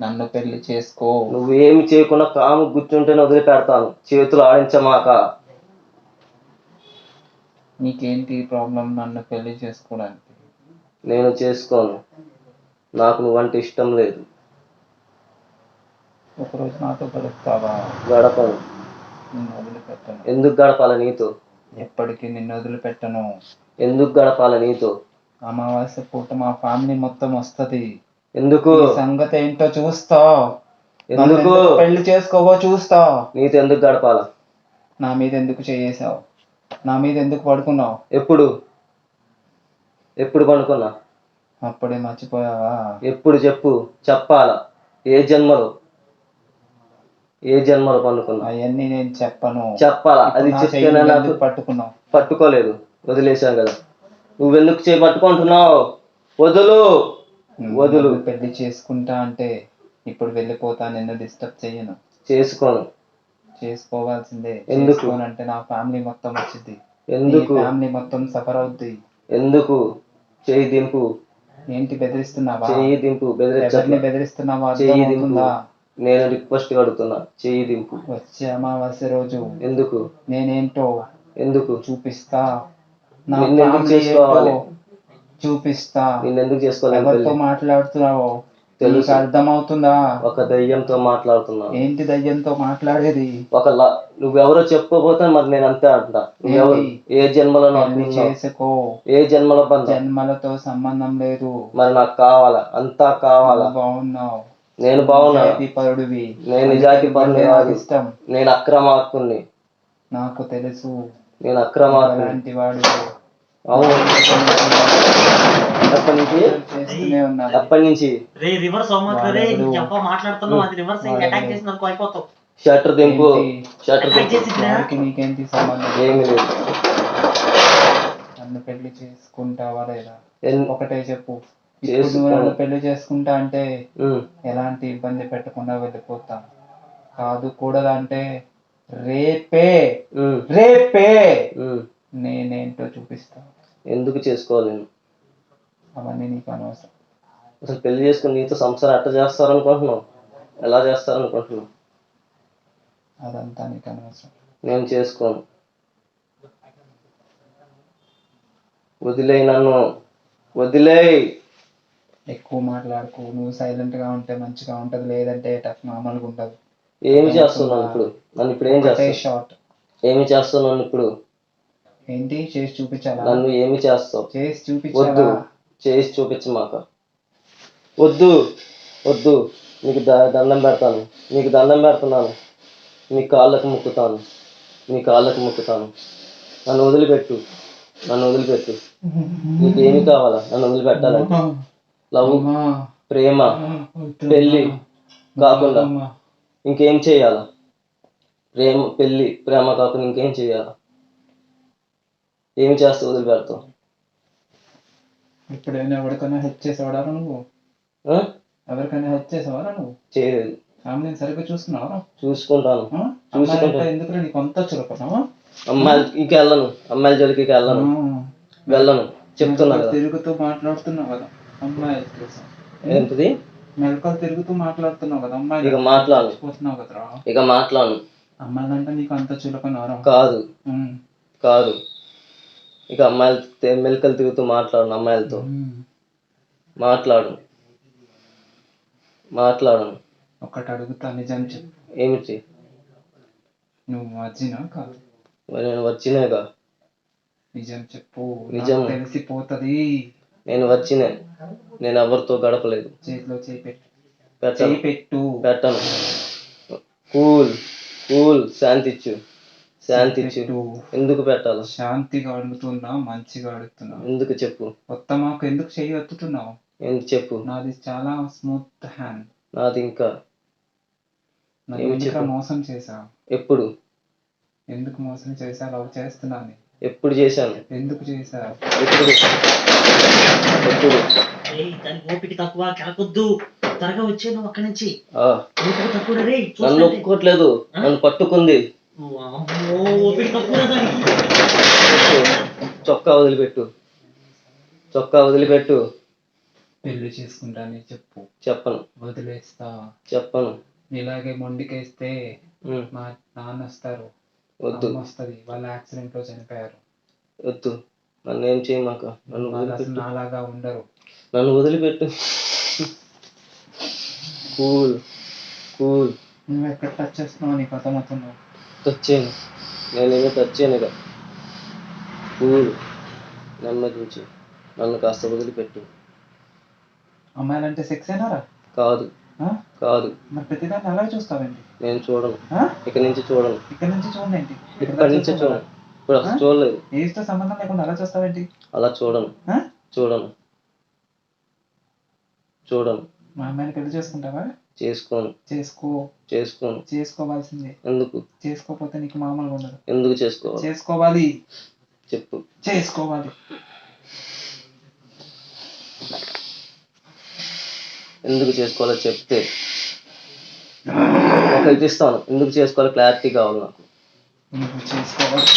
నన్ను పెళ్లి చేసుకో. నువ్వేమి చేయకుండా కాము కూర్చుంటేనే వదిలిపెడతాను. చేతులు ఆడించమాక. నీకేంటి ప్రాబ్లం నన్ను పెళ్లి చేసుకోవడానికి? నేను చేసుకోను. నాకు నువ్వంటే ఇష్టం లేదు. ఒకరోజు నాతో గడుపుతావా? గడపను. నిన్ను వదిలిపెట్టను. ఎందుకు గడపాల నీతో? ఎప్పటికీ నిన్ను వదిలిపెట్టను. ఎందుకు గడపాల నీతో? అమావాస్య పూట మా ఫ్యామిలీ మొత్తం వస్తది. ఎందుకు? సంగతి ఏంటో చూస్తా. ఎందుకు పెళ్లి చేసుకోవో చూస్తా. నీతో ఎందుకు గడపాల? నా మీద ఎందుకు చేసావు? నా మీద ఎందుకు పడుకున్నావు? ఎప్పుడు పడుకున్నా? అప్పుడే మర్చిపోయావా? ఎప్పుడు చెప్పు. చెప్పాలా? ఏ జన్మలో పడుకున్నా? అవన్నీ నేను చెప్పను. చెప్పాలా? అది చెప్తేనే నాకు. పట్టుకున్నావు? పట్టుకోలేదు, వదిలేసాను కదా. నువ్వెందుకు పట్టుకుంటున్నావు? వదులు. పెళ్లి చేసుకుంటా అంటే ఇప్పుడు వెళ్ళిపోతా. నిన్ను డిస్టర్బ్ చెయ్యను. చేసుకోను. చేసుకోవాల్సిందే. ఎందుకు అంటే నా ఫ్యామిలీ మొత్తం వచ్చింది. ఎందుకు? ఫ్యామిలీ మొత్తం సఫర్ అవుద్ది. ఎందుకు? చెయ్యి దింపు. ఏంటి బెదిరిస్తున్నావా? చెయ్యి దింపు. బెదిరిస్తున్నావా? చెయ్యి దింపు. నేను రిక్వెస్ట్ అడుగుతున్నా, చెయ్యి దింపు. వచ్చే అమావాస్య రోజు ఎందుకు? నేనేంటో ఎందుకు చూపిస్తా. నిన్నెందుకు చేసుకోవాలి? చూపిస్తా. నిన్నెందుకు చేసుకోవాలి? ఎవరితో మాట్లాడుతున్నావో తెలుసు. అర్థమవుతుందా? ఒక దయ్యంతో మాట్లాడుతున్నా. ఏంటి దయ్యంతో మాట్లాడేది? నువ్వెవరో చెప్పబోతే మరి నేను అంతే అంటా. ఏ జన్మలో చేసుకో. ఏ జన్మలో బంధం? జన్మలతో సంబంధం లేదు. మరి నాకు కావాలా? అంతా కావాలా? బాగున్నావు. నేను బాగున్నా. పరుడివి. నేను నిజాయితీ పరుని కాదు. ఇష్టం. నేను అక్రమార్కుని. నాకు తెలుసు. నేను అక్రమార్కుని. అలాంటి వాడు. అవును. ఎప్పటి నుంచి? షట్టర్ దింపు. నీకేంటి సంబంధం? ఏమి లేదు. నన్ను పెళ్లి చేసుకుంటావా లేదా? ఒకటే చెప్పు. నన్ను పెళ్లి చేసుకుంటా అంటే ఎలాంటి ఇబ్బంది పెట్టకుండా వెళ్ళిపోతా. కాదు కూడదంటే రేపే నేనేంటో చూపిస్తా. ఎందుకు చేసుకోవాలి? అవన్నీ నీకు అనవసరం. అసలు పెళ్లి చేసుకుని నీతో సంసారం ఎట్లా చేస్తారనుకుంటున్నావు? ఎలా చేస్తారనుకుంటున్నావు? అదంతా నీకు అనవసరం. నేను చేసుకోను. వదిలేయి నన్ను. వదిలేయి. ఎక్కువ మాట్లాడుకో. నువ్వు సైలెంట్ గా ఉంటే మంచిగా ఉంటది. లేదంటే టఫ్ మామూలుగా ఉండదు. ఏమి చేస్తున్నావు ఇప్పుడు? నన్ను ఇప్పుడు ఏం చేస్తావు? షార్ట్. ఏమి చేస్తున్నావు ఇప్పుడు? ఏంటి చేసి చూపించాలా? నన్ను ఏమి చేస్తావు? చేసి వద్దు. చూపించాలా? చేసి చూపించమాక. వద్దు. నీకు దండం పెడతాను. నీకు దండం పెడుతున్నాను. నీ కాళ్ళకు మొక్కుతాను. నన్ను వదిలిపెట్టు. నీకేమి కావాలా? నన్ను వదిలిపెట్టాలంటే లవ్, ప్రేమ, పెళ్ళి కాకుండా ఇంకేం చేయాలా? పెళ్ళి, ప్రేమ కాకుండా ఇంకేం చేయాలా? ఏమి చేస్తావు? వదిలిపెడతావు. ఎప్పుడైనా ఎవరికైనా హెల్ప్ చేసేవాడా నువ్వు? ఎవరికైనా హెల్ప్ చేసేవారా నువ్వు? చేయలేదు. ఫ్యామిలీని సరిగ్గా చూసుకున్నావా? చూసుకుంటాను. ఎందుకు నీకు అంతా చురుకున్నావా? అమ్మాయిలకి వెళ్ళను. అమ్మాయిల జోలికి వెళ్ళను. చెప్తున్నా కదా. తిరుగుతూ మాట్లాడుతున్నావు కదా అమ్మాయిల కోసం. ఏంటిది? మెలకలు తిరుగుతూ మాట్లాడుతున్నావు కదా అమ్మాయి. ఇక మాట్లాడు. కదరా. ఇక మాట్లాడు. అమ్మాయిలంటే నీకు అంత చులకనవరా? కాదు కాదు, ఇక అమ్మాయిలతో మెలికలు తిరుగుతూ మాట్లాడను, అమ్మాయిలతో మాట్లాడను. ఒకటి అడుగుతా, నిజం చెప్పు. ఏమిటి? నువ్వు వచ్చినా కాదు? మరి నేను వచ్చినాగా. నిజం చెప్పు, నిజం తెలిసిపోతుంది. నేను వచ్చినా, నేను ఎవరితో గడపలేదు. చేతిలో చేయి పెట్టు. పెట్టను, పెట్టు. పెట్టను. కూల్ కూల్, శాంతిచ్చు. ఎందుకు పెట్టాలి? శాంతిగా అడుగుతున్నా, మంచిగా అడుగుతున్నా. ఎందుకు చెప్పు? కొత్తమాకు ఎందుకు చెయ్యి ఎత్తుతున్నావు? ఎందుకు చెప్పు? నాది చాలా స్మూత్ హ్యాండ్. నాది ఇంకా. మోసం చేశావు. ఎప్పుడు? ఎందుకు మోసం చేశావు? లవ్ చేస్తున్నాను. ఎప్పుడు చేశాను? ఎందుకు చేశావు? ఎప్పుడు? ఓపిక తక్కువ, కెలకొద్దు, త్వరగా వచ్చే నువ్వు అక్కడి నుంచి. ఓపిక తక్కువ రే. నన్ను ఒప్పుకోవట్లేదు, నన్ను పట్టుకుంది. ఓపిక తక్కువ. చొక్కా వదిలిపెట్టు. పెళ్లి చేసుకుంటానని చెప్పు. చెప్పను. వదిలేస్తా. చెప్పను. ఇలాగే మొండికేస్తే మా నాన్న వస్తారు, వద్దు వస్తుంది, వాళ్ళ యాక్సిడెంట్ లో చనిపోయారు. వద్దు, నన్ను ఏం చేయమాక. నాలాగా ఉండరు. నన్ను వదిలిపెట్టు. కూల్. నువ్వు ఎక్కడ టచ్ చేస్తున్నావు? నీకు అర్థమవుతున్నావు? టచ్ చేయను, నేనేమో టచ్ చేయనుగా. కూల్, నెమ్మదించు, నన్ను కాస్త వదిలిపెట్టు. అమ్మాయిలంటే సెక్స్ అయినారా? కాదు. మరి ప్రతిదాన్ని అలాగే చూస్తావేంటి? నేను చూడను, ఇక నుంచి చూడను. ఇక్కడ నుంచి చూడండి. ఇక్కడి నుంచి చూడను. ఇప్పుడు అసలు చూడలేదు. ఏజ్తో సంబంధం లేకుండా అలా చూస్తావేంటి? అలా చూడను. మా అమ్మాయిని పెళ్లి చేసుకుంటావా? చేసుకోను. చేసుకోవాల్సిందే. ఎందుకు? చేసుకోకపోతే నీకు మామూలుగా ఉండదు. ఎందుకు చేసుకోవాలి? చేసుకోవాలి. చెప్పు. చేసుకోవాలి. ఎందుకు చేసుకోవాలో చెప్తే ఒకరికి ఇస్తాను. ఎందుకు చేసుకోవాలో క్లారిటీ కావాలి నాకు. చేసుకోవాలి.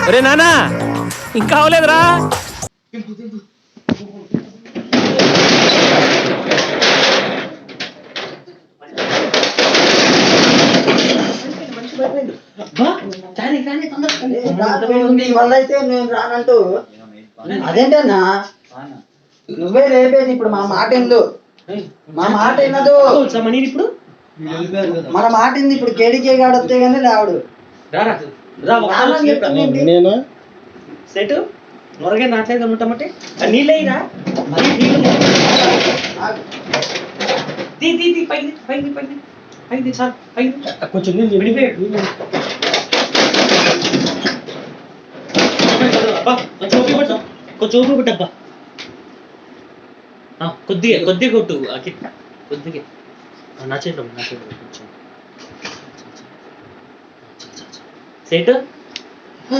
అరే నానా, ఇంకా అవలేదురా. వల్ల అయితే నేను రానంటూ అదేంటన్నా నువ్వే లేపేది. ఇప్పుడు మా మాట ఎందు, మా మాట వినదు. ఇప్పుడు మన మాట ఏంది? ఇప్పుడు కేడికే గాడు వస్తే కానీ లేవడు. సెట్ త్వరగా నాట్లేదు ఉంటామంటే నీళ్ళేరా. పైకి సార్, పైకి కొంచెం నీళ్ళు కొంచెం ఊపి పెట్టబ్బా. కొద్దిగా కొట్టు, కొద్దిగా నా చేతిలో కొంచెం. సెట్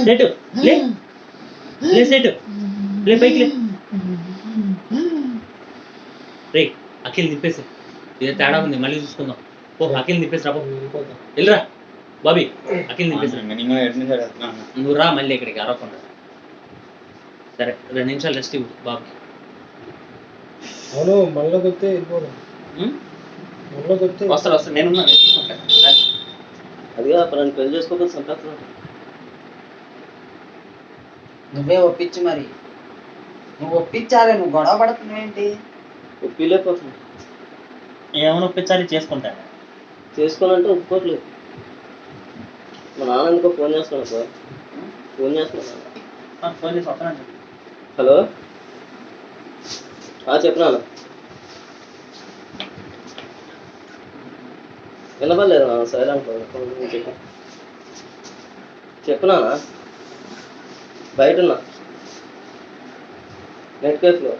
లే సెట్ లే, పైకి లే. రే అఖిల్ నిప్పేసి, ఇదే తేడా ఉంది, మళ్ళీ చూసుకుందాం. ఓ అఖిల్ నిప్పేసి రా, వెళ్ళరా బాబీ. అఖిల్ నిప్పేసి నువ్వు రా మళ్ళీ ఇక్కడికి అరవకుండా. సరే 2 నిమిషాలు రెస్ట్ ఇవ్వు బాబుకి. అవును, మళ్ళీ కొత్తే వెళ్ళిపోదాం. వస్తాడు, నేను అదిగా నన్ను పెళ్లి చేసుకోకపోతే సంపాదన. నువ్వే ఒప్పించు. మరి నువ్వు ఒప్పించాలి, నువ్వు గొడవ పడుతున్నావేంటి? ఒప్పిలేకపోతున్నా. ఏమైనా ఒప్పించాలి, చేసుకుంటాను. చేసుకోవాలంటే ఒప్పుకోవట్లేదు. మా నాన్న ఎందుకో ఫోన్ చేస్తున్నాను సార్. ఫోన్ చేసి వస్తానండి. హలో, చెప్పినా వినపడలేదు నా సైలెంట్ చెప్పినా బయట ఉన్నా నెట్ కేఫ్లో.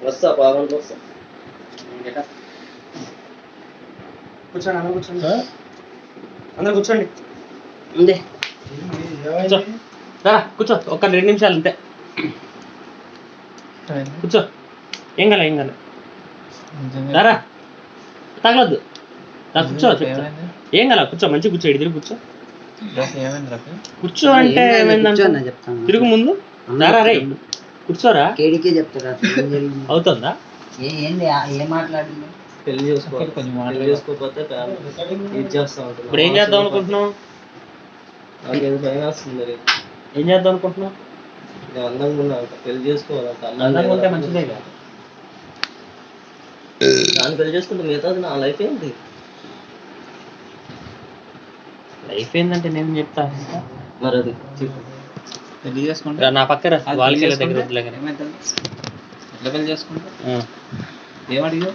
వస్తా, పావుగంటలో వస్తా. కూర్చోండి, అందరూ కూర్చోండి. కూర్చో, ఒక్క 2 నిమిషాలు అంతే. కూర్చో, ఏం కాలే రారా, తగలొద్దు. కూర్చో, ఏం కాల, కూర్చో, మంచిగా కూర్చో. తిరిగి కూర్చో. కూర్చో అంటే తిరుగు ముందు. రారా రే, కూర్చోరా. కేడికే చెప్తారా అవుతుందా? ఏంది ఏం మాట్లాడింది? పెళ్లి చేసుకోవాలి, కొంచెం పెళ్లి చేసుకోకపోతే ఇది చేస్తా ఉంటుంది. ఇప్పుడు ఏం చేద్దాం అనుకుంటున్నావు? నాకు ఏదో భయం వస్తుంది. మరి ఏం చేద్దాం అనుకుంటున్నావు? నేను అందంగా ఉన్నా అంట, పెళ్లి చేసుకోవాలంట. అందంగా ఉంటే మంచిదే కదా. దాన్ని పెళ్లి చేసుకుంటే మిగతాది నా లైఫ్ ఏంటి? లైఫ్ ఏంటంటే నేను చెప్తా. మరి అది చెప్పు. పెళ్లి చేసుకుంటే నా పక్కన అది వాళ్ళకి పెళ్లి దగ్గర చేసుకుంటే వద్దులే కానీ. ఏమవుతుంది? ఎట్లా పెళ్లి చేసుకుంటే ఏమడిగావు?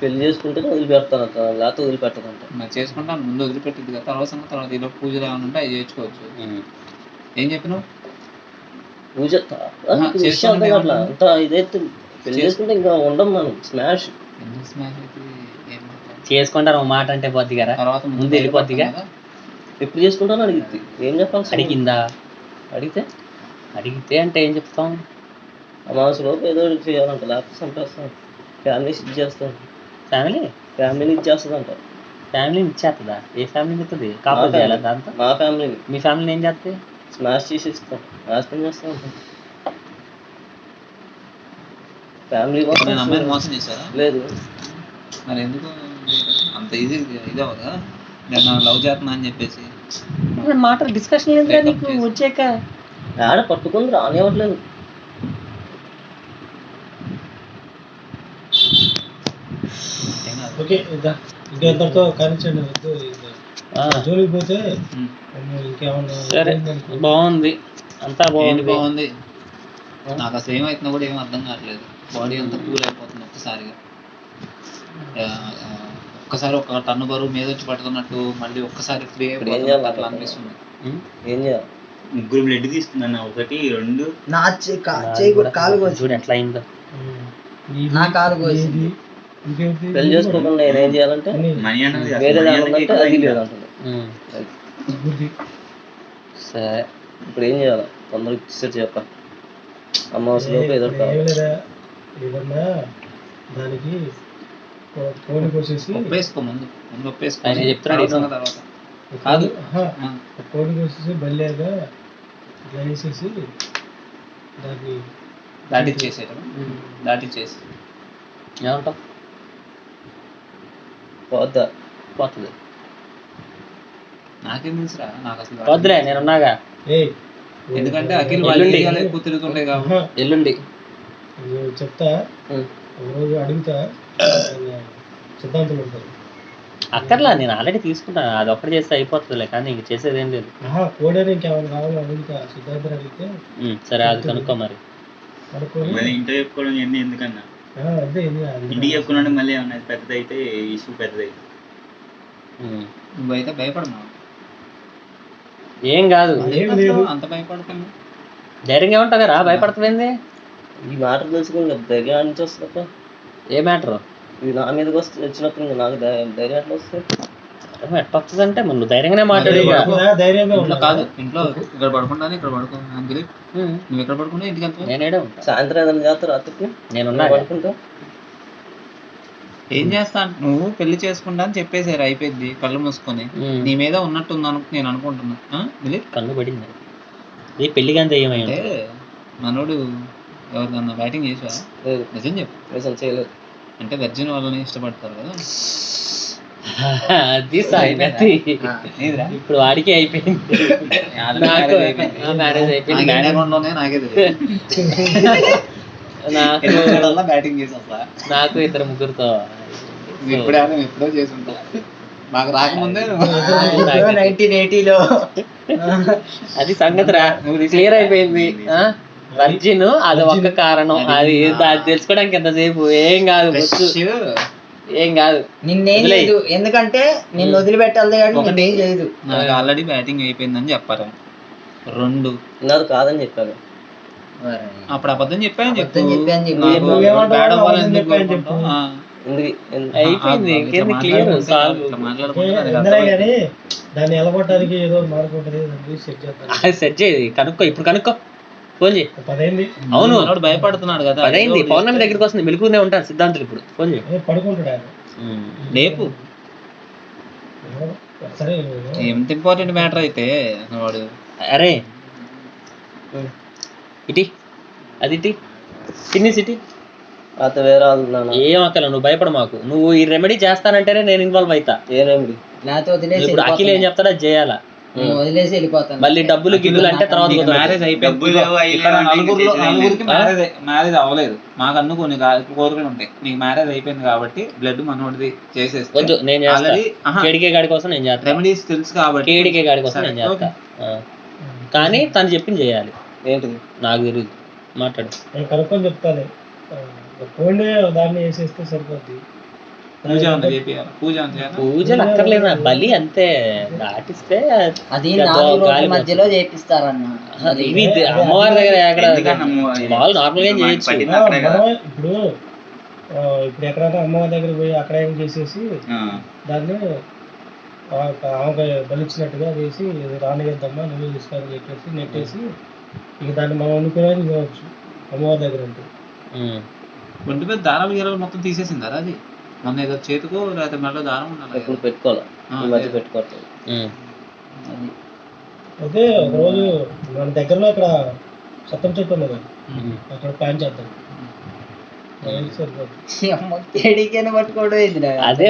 పెళ్లి చేసుకుంటే వదిలిపెడతానంట, లేకపోతే వదిలిపెట్టదంట. మరి చేసుకుంటాను ముందు వదిలిపెట్టింది కదా, తర్వాత సంగతి తర్వాత ఈలో పూజలు ఏమైనా ఉంటే అవి చేసుకోవచ్చు. ఏం చెప్పినావు? పూజ చేసుకుంటే విషయం అర్థం కావట్లా. అంత ఇదైతే పెళ్లి చేసుకుంటే ఇంకా ఉండం మనం. స్మాష్ ఎందుకు స్మాష్ అయితే ఏం చేసుకుంటారు ఒక మాట అంటే పోద్ది కదా, తర్వాత ముందు వెళ్ళిపోద్దిగా. ఎప్పుడు చేసుకుంటాను అడిగిద్ది. ఏం చెప్పాలి? అడిగిందా? అడిగితే అంటే ఏం చెప్తాం? అమావాసలోపు ఏదో ఒకటి చేయాలంట, లేకపోతే చంపేస్తాం. ఫ్యామిలీ ఇచ్చేస్తాం. ఫ్యామిలీని ఇచ్చేస్తుందంట. ఫ్యామిలీని ఇచ్చేస్తుందా? ఏ ఫ్యామిలీని ఇస్తుంది? కాపులు చేయాలి దాంతో? మా ఫ్యామిలీని. మీ ఫ్యామిలీని ఏం చేస్తే? స్మాష్ చేసి ఇస్తాం, నాశనం చేస్తాం. ఫ్యామిలీ నేను అమ్మాయిని మోసం చేశారా? లేదు. మరి ఎందుకు అంత ఈజీ ఇది అవ్వదు కదా? నేను లవ్ చేస్తున్నా అని చెప్పేసి మాటలు డిస్కషన్ లేదా నీకు వచ్చాక? ఆడ పట్టుకుంది రానివ్వట్లేదు. ఓకే ఇంకెంతతో కానిచ్చండి. జోలికి పోతే ఇంకేమన్నా సరే, బాగుంది, అంతా బాగుంది. నాకు అసలు ఏమవుతుందో కూడా ఏం అర్థం కావట్లేదు. బాడీ అంతా కూల్ అయిపోతుంది ఒక్కసారిగా. ఒక్కసారి ఒక టన్ను బరువు మీద వచ్చి పట్టుకున్నట్టు మళ్ళీ ఒక్కసారి ఫ్రీ అట్లా అనిపిస్తుంది. ఏం చేయాలి? ముగ్గురు బ్లడ్ తీసుకున్నాను, 1 2 నా కాలు చూడు ఎట్లా అయిందో. నా కాలు కోసింది. పెళ్లి చేసుకోకుండా నేనేం చేయాలంటే మనీ అన్నది వేరే దానికంటే అది లేదంటుంది. సరే, ఇప్పుడు ఏం చేయాలి? తొందరగా ఇచ్చేసి చెప్ప. అమావాస్యలోపు ఏదో ఏదన్నా దానికి కోడి కోసేసి ఒప్పేసుకో, ముందు ఒప్పేసుకో. ఆయన చెప్తున్నాడు తర్వాత కాదు, కోడి కోసేసి బల్లేగా ఇట్లా వేసేసి దాన్ని దాటిచ్చేసి ఏమంటావు? పోతుంది. నాకేం తెలుసురా, నాకు అసలు వద్దులే, నేనున్నాగా. ఎందుకంటే అఖిల్ ఎక్కువ తిరుగుతుండే కాబట్టి. ఎల్లుండి చెప్తా, ఒకరోజు అడుగుతా, సిద్ధాంతులు ఉంటారు. అక్కర్లా, నేను ఆల్రెడీ తీసుకుంటాను. అది ఒక్కటి చేస్తే అయిపోతుందిలే, కానీ ఇంక చేసేది ఏం లేదు. కోడేని ఇంకేమైనా కావాలో అడుగుతా, సిద్ధాంతులు అడిగితే. సరే, అది కనుక్కో మరి. మళ్ళీ ఇంట్లో చెప్పుకోవడం ఇవన్నీ ఎందుకన్నా? అదే ఇంటికి చెప్పుకున్నాడు మళ్ళీ ఏమన్నా పెద్దదైతే ఇష్యూ పెద్దదైతే. నువ్వైతే భయపడమా? ఏం కాదు, అంత భయపడుతుంది. ధైర్యంగా ఉంటావు కదా, భయపడుతుంది. ఈ మ్యాటర్ తెలుసుకుని ధైర్యం నుంచి వస్తుంది. ఏ మ్యాటర్? ఇది నా మీదకి వస్తే వచ్చినప్పుడు నాకు ధైర్యం ఎట్లా వస్తుంది? ఎట్లా వస్తుంది అంటే నువ్వు ధైర్యంగానే మాట్లాడు. కాదు, ఇంట్లో ఇక్కడ పడుకుంటాను, ఇక్కడ పడుకున్నా. నువ్వు ఎక్కడ పడుకున్నా ఇంటికి వెళ్తా. నేనేడే ఉంటా. సాయంత్రం ఏదైనా చేస్తా, రాత్రికి నేనున్నా పడుకుంటా. ఏం చేస్తా? నువ్వు పెళ్లి చేసుకుంటా అని చెప్పేసారు, అయిపోయింది. కళ్ళు మూసుకొని నీ మీద ఉన్నట్టుంది నేను అనుకుంటున్నా. కళ్ళు పడింది. ఇది పెళ్లిగా ఏమైంది? మనోడు ఎవరిదన్నా బ్యాటింగ్ చేసా? నిజం చెప్పు. నిజం చేయలేదు. అంటే వెర్జిన్ వాళ్ళని ఇష్టపడతారు కదా. అది సాయినది. ఇప్పుడు వాడికి అయిపోయింది. మ్యారేజ్ అయిపోయింది. నాకే బ్యాటింగ్ చేసా. నాకు 2 ముగ్గురుతో ఎప్పుడో చేసుంటా. మాకు రాకముందే 1980లో అది సంగతి రా, క్లియర్ అయిపోయింది. వర్జిన్ అది ఒక్క కారణం. అది తెలుసుకోవడానికి ఎంతసేపు? ఏం కాదు, ఏం కాదు. నిన్నేం లేదు, ఎందుకంటే నిన్ను వదిలిపెట్టాలి కానీ ఏం లేదు. నాకు ఆల్రెడీ బ్యాటింగ్ అయిపోయిందని చెప్పారు. 2 నాది కాదని చెప్పాను. అప్పుడు అబద్ధం చెప్పాను. దాన్ని ఎలగొట్టడానికి ఏదో మార్కుంటది. సెట్ చేయి, కనుక్కో, ఇప్పుడు కనుక్కో, ఫోన్ చేయి. 10 అయింది. అవును, భయపడుతున్నాడు కదా. 10 అయింది. పౌర్ణమి దగ్గరికి వస్తుంది, మెలుకునే ఉంటారు సిద్ధాంతులు. ఇప్పుడు ఫోన్ చేయి. పడుకుంటాడు లేపు. సరే, ఎంత ఇంపార్టెంట్ మ్యాటర్ అయితే వాడు. అరే ఇటీ, అది ఇటీ, చిన్ని సిటీ అయితే వేరే వాళ్ళు నాన్న. ఏం అక్కల నువ్వు భయపడ మాకు. నువ్వు ఈ రెమెడీ చేస్తానంటేనే నేను ఇన్వాల్వ్ అవుతా. ఏ రెమెడీ? లేకపోతే వదిలేసి ఇప్పుడు అఖిల్ ఏం చెప్తాడో అది చేయాలా. నేను వదిలేసి వెళ్ళిపోతాను. మళ్ళీ డబ్బులు గిబ్బులు అంటే తర్వాత మ్యారేజ్ అయిపోయింది. నలుగురికి మ్యారేజ్ అవ్వలేదు. మాకు అన్ను కొన్ని కోరికలు ఉంటాయి. నీకు మ్యారేజ్ అయిపోయింది కాబట్టి బ్లడ్ మనోడిది చేసేస్తే వద్దు, నేను చేస్తా. ఆల్రెడీ కేడికే గాడి కోసం నేను చేస్తా. రెమెడీస్ తెలుసు కాబట్టి కేడికే గాడి కోసం నేను చేస్తా. కానీ తను చెప్పింది చేయాలి. ఏంటిది? నాకు తెలియదు, మాట్లాడు. నేను కనుక్కొని చెప్తాను. ఫోన్ దాన్ని వేసేస్తే సరిపోద్ది. పూజ ఉంది చేపియాలి. పూజ ఉంది చేయాలి. పూజలు అక్కర్లేదు, నా బలి అంతే. దాటిస్తే అది 4 రోజుల మధ్యలో చేపిస్తారన్న. ఇవి అమ్మవారి దగ్గర ఎక్కడ ఎందుకన్నా మామూలు నార్మల్ గా చేయొచ్చు. పట్టింది అక్కడే కదా. ఇప్పుడు ఎక్కడైనా అమ్మవారి దగ్గర పోయి అక్కడ ఏం చేసేసి దాన్ని ఆమె బలిచ్చినట్టుగా చేసి రానివేద్దమ్మా నువ్వు తీసుకొని చెప్పేసి నెట్టేసి ఇక దాన్ని మనం అనుకునేది ఇవ్వచ్చు అమ్మవారి దగ్గర ఉంటుంది. ఒంటి మీద దారాలు గీరాలు మొత్తం తీసేసిందారా అది? మొన్న ఏదో చేతికో లేకపోతే మెడలో దారం ఉండాలి. ఇప్పుడు పెట్టుకోవాలి, ఈ మధ్య పెట్టుకోవట్లేదు. అయితే ఒకరోజు మన దగ్గరలో ఇక్కడ సత్తం చెట్టు ఉంది కదా, అక్కడ ప్లాన్ చేద్దాం. అమ్మ కేడికని పట్టుకోవడం అదే